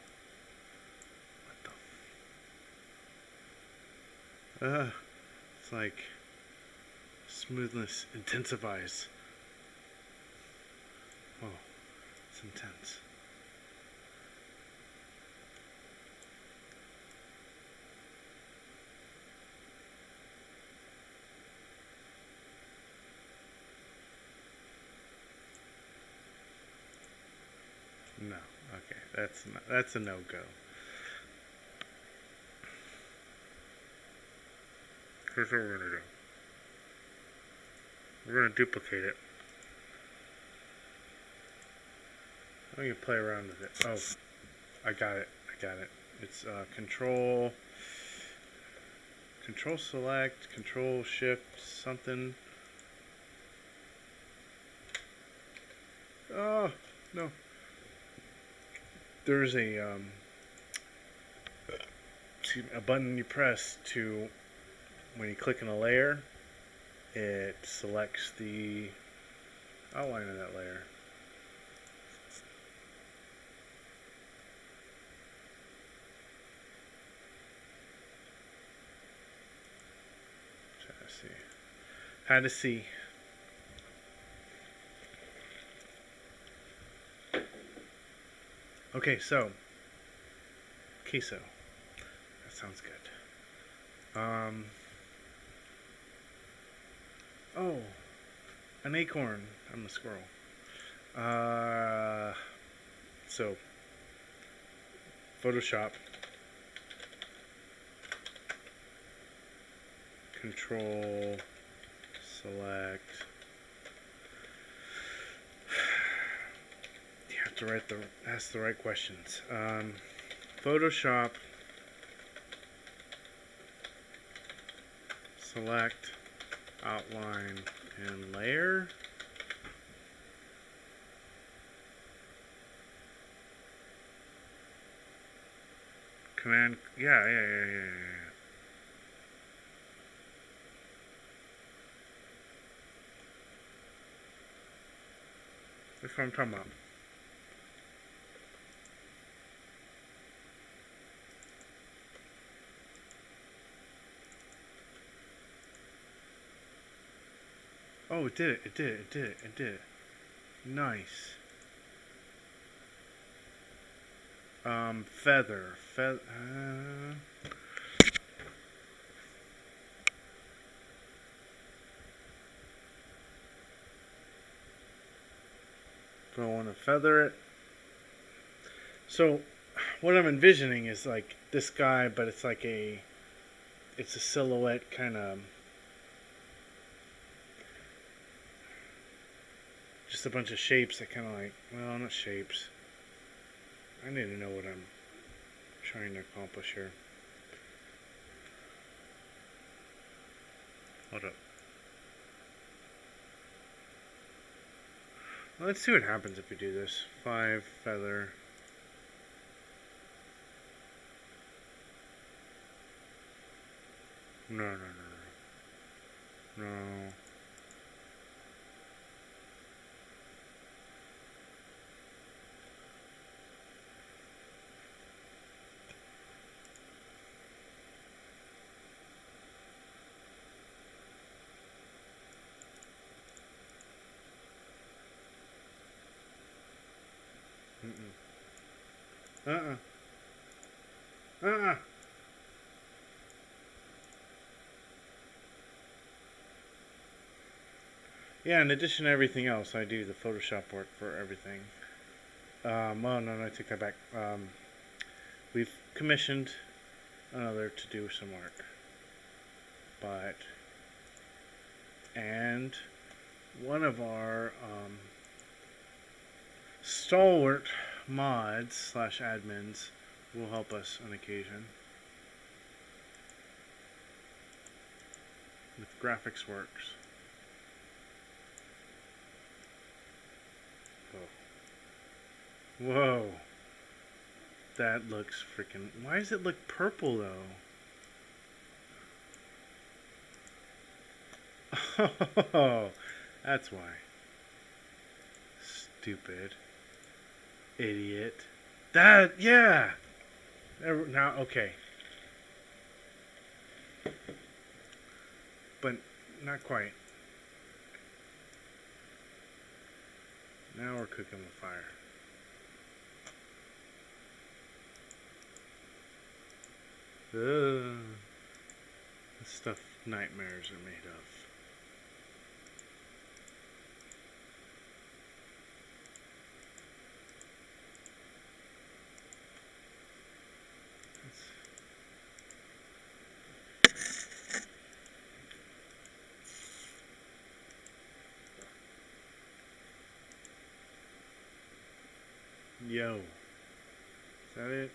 S1: What the... it's like... smoothness intensifies. Oh, it's intense. No. Okay, that's a no-go. here's what we're going to do. We're going to duplicate it. I'm going to play around with it. Oh, I got it. It's control select, control shift something. Oh, no. There's a button you press to, when you click on a layer, it selects the outline of that layer. Had to see. Okay, so queso. That sounds good. Oh, an acorn. I'm a squirrel. So Photoshop. Control select. You have to ask the right questions. Photoshop select outline and layer. Command, yeah. That's what I'm talking about. Oh, it did it. Nice. Feather. Do I want to feather it? So, what I'm envisioning is like this guy, but it's like it's a silhouette kind of, just a bunch of shapes that kind of like, well, not shapes. I need to know what I'm trying to accomplish here. Hold up. Well, let's see what happens if we do this. 5 feather. No. Yeah, in addition to everything else, I do the Photoshop work for everything. Well, no, I take that back. We've commissioned another to do some work. And one of our stalwart mods / admins will help us on occasion with graphics works. Whoa. That looks freaking... Why does it look purple, though? Oh, that's why. Stupid. Idiot. That, yeah! Now, okay. But not quite. Now we're cooking with fire. This stuff nightmares are made of. Yo. Is that it?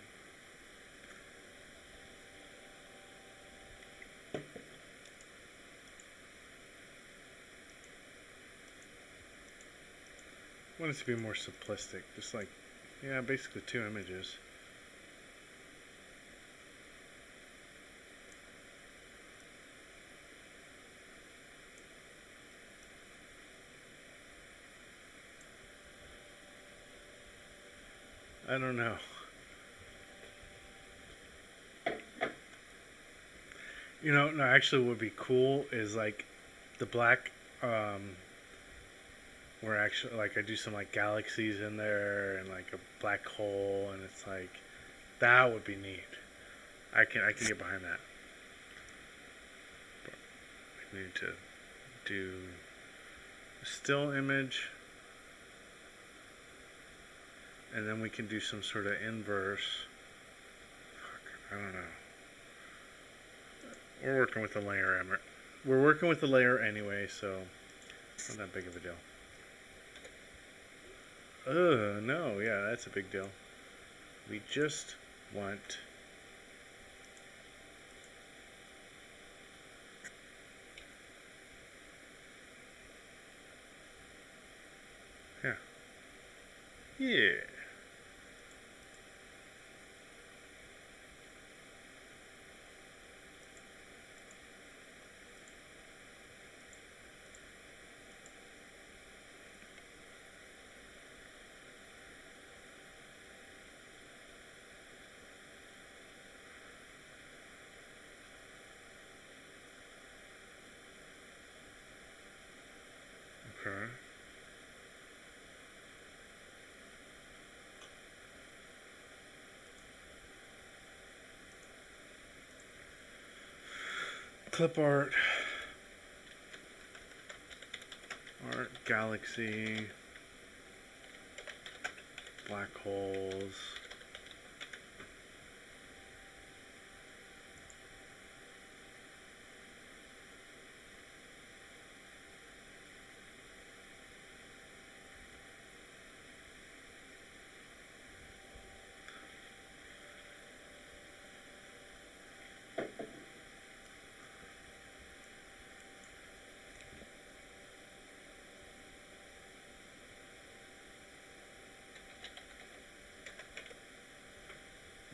S1: I want it to be more simplistic. Just like, yeah, basically 2 images. I don't know. You know, no, actually what would be cool is like the black, where actually, like I do some like galaxies in there and like a black hole, and it's like, that would be neat. I can get behind that. But I need to do a still image, and then we can do some sort of inverse. Fuck, I don't know. We're working with the layer, we're working with the layer anyway, so not that big of a deal. No, yeah, that's a big deal. We just want yeah. Okay. Clip art, galaxy, black holes.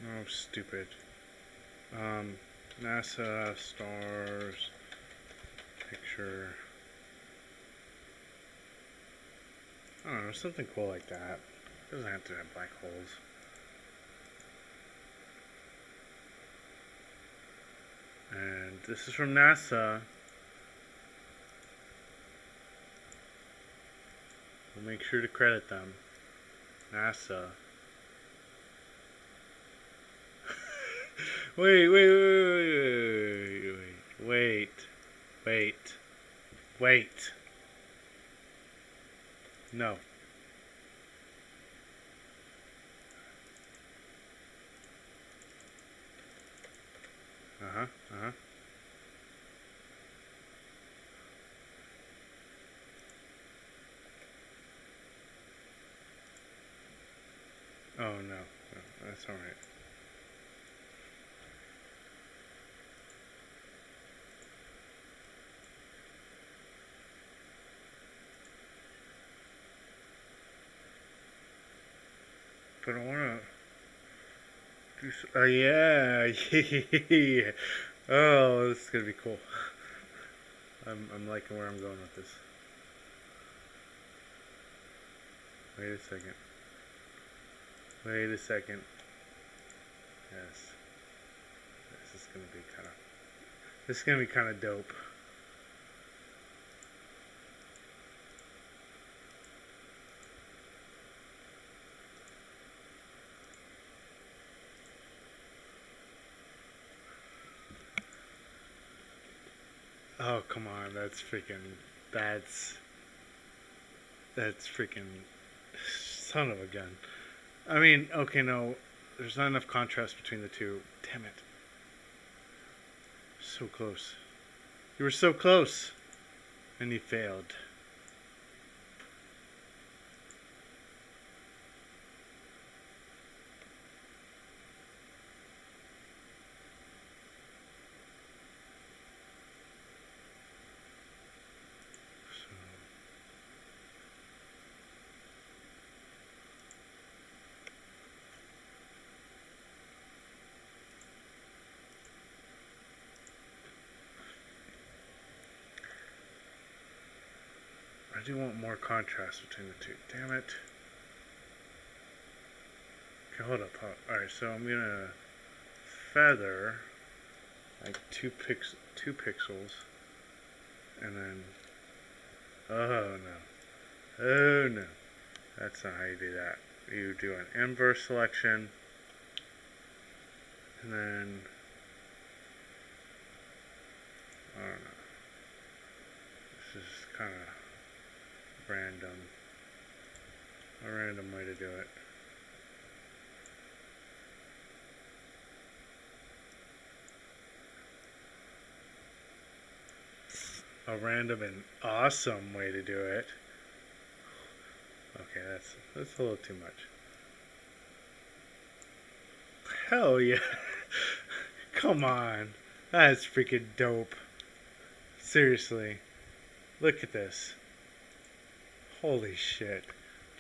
S1: Oh, stupid. NASA, stars, picture. I don't know, something cool like that. It doesn't have to have black holes. And this is from NASA. We'll make sure to credit them. NASA. Wait. No. Uh-huh. Oh, no, that's all right. But I wanna do yeah. Oh, this is gonna be cool. I'm liking where I'm going with this. Wait a second. Yes. This is gonna be kind of dope. Oh, come on. That's freaking son of a gun. I mean, okay, no. There's not enough contrast between the two. Damn it. So close. You were so close. And you failed. I do want more contrast between the two. Damn it. Okay, hold up. Alright, so I'm gonna feather like 2 pixels, and then oh no, that's not how you do that. You do an inverse selection, and then I don't know. This is kind of random, a random way to do it. A random and awesome way to do it. Okay, that's a little too much. Hell yeah. Come on. That's freaking dope. Seriously. Look at this. Holy shit.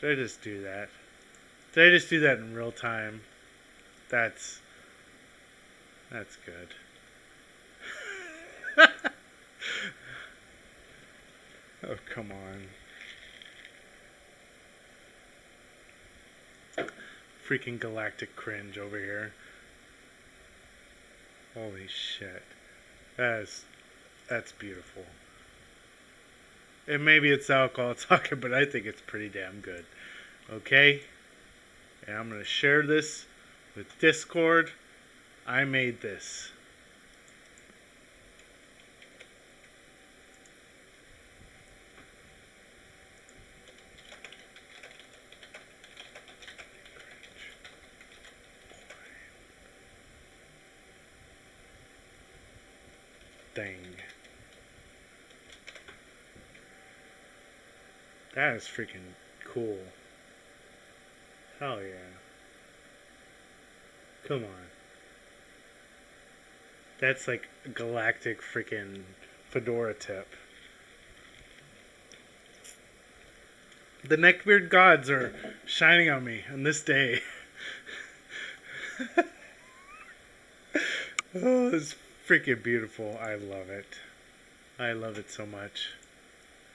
S1: Did I just do that? Did I just do that in real time? That's good. Oh, come on. Freaking galactic cringe over here. Holy shit. That's beautiful. And maybe it's alcohol talking, but I think it's pretty damn good. Okay? And I'm going to share this with Discord. I made this. Dang. That is freaking cool. Hell yeah. Come on. That's like a galactic freaking fedora tip. The neckbeard gods are shining on me on this day. Oh, it's freaking beautiful. I love it. I love it so much.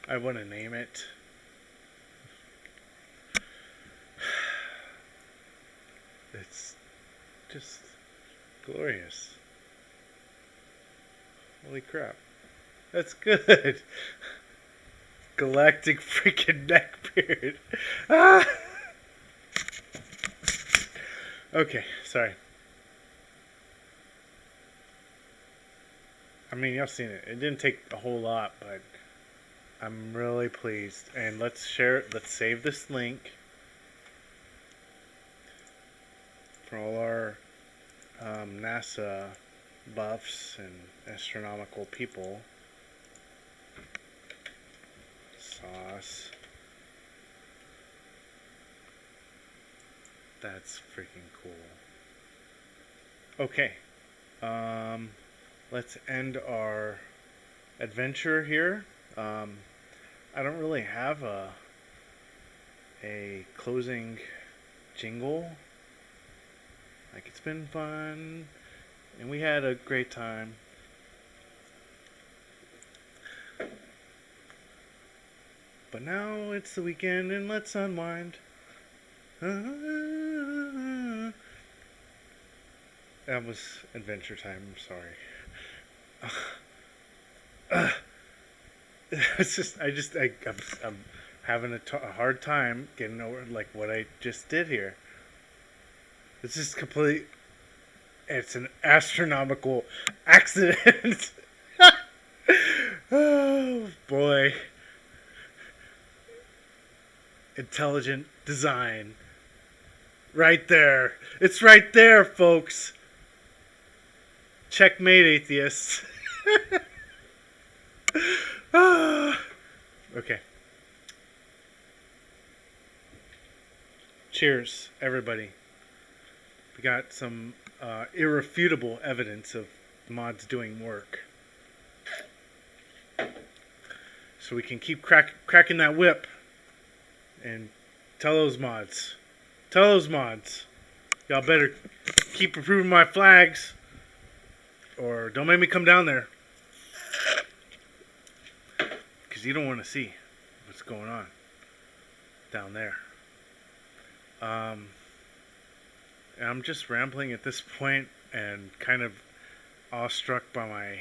S1: I want to name it. It's just glorious. Holy crap. That's good. Galactic freaking neckbeard. Ah! Okay, sorry. I mean, y'all seen it. It didn't take a whole lot, but I'm really pleased. And let's share it. Let's save this link for all our NASA buffs and astronomical people. Sauce. That's freaking cool. Okay. Let's end our adventure here. I don't really have a closing jingle. Like, it's been fun, and we had a great time. But now it's the weekend, and let's unwind. That was adventure time. I'm sorry. I'm having a hard time getting over like what I just did here. It's just complete. It's an astronomical accident. Oh boy. Intelligent design. Right there. It's right there, folks. Checkmate, atheists. Okay. Cheers, everybody. We got some irrefutable evidence of mods doing work. So we can keep cracking that whip. And tell those mods. Y'all better keep approving my flags. Or don't make me come down there. Because you don't want to see what's going on down there. I'm just rambling at this point and kind of awestruck by my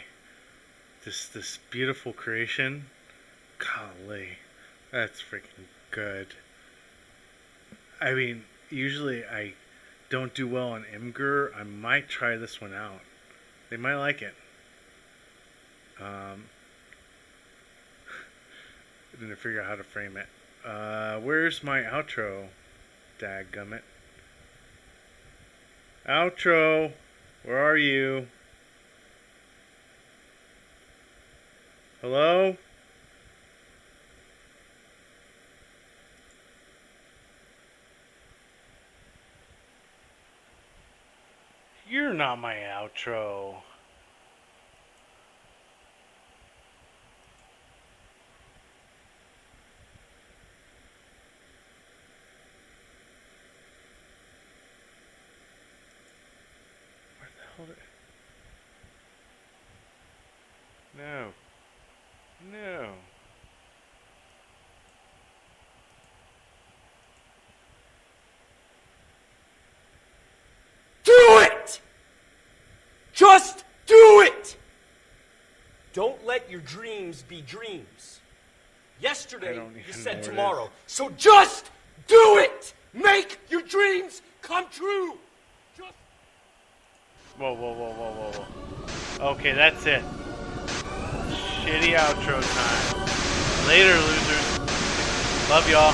S1: this beautiful creation. Golly, that's freaking good. I mean, usually I don't do well on Imgur. I might try this one out. They might like it. I didn't figure out how to frame it. Where's my outro? Dadgummit. Outro, where are you? Hello? You're not my outro. Where the hell did... No. No.
S2: Do it! Just do it! Don't let your dreams be dreams. Yesterday, you said tomorrow. So just do it! Make your dreams come true! Just...
S1: Whoa. Okay, that's it. Shitty outro time. Later, losers. Love y'all.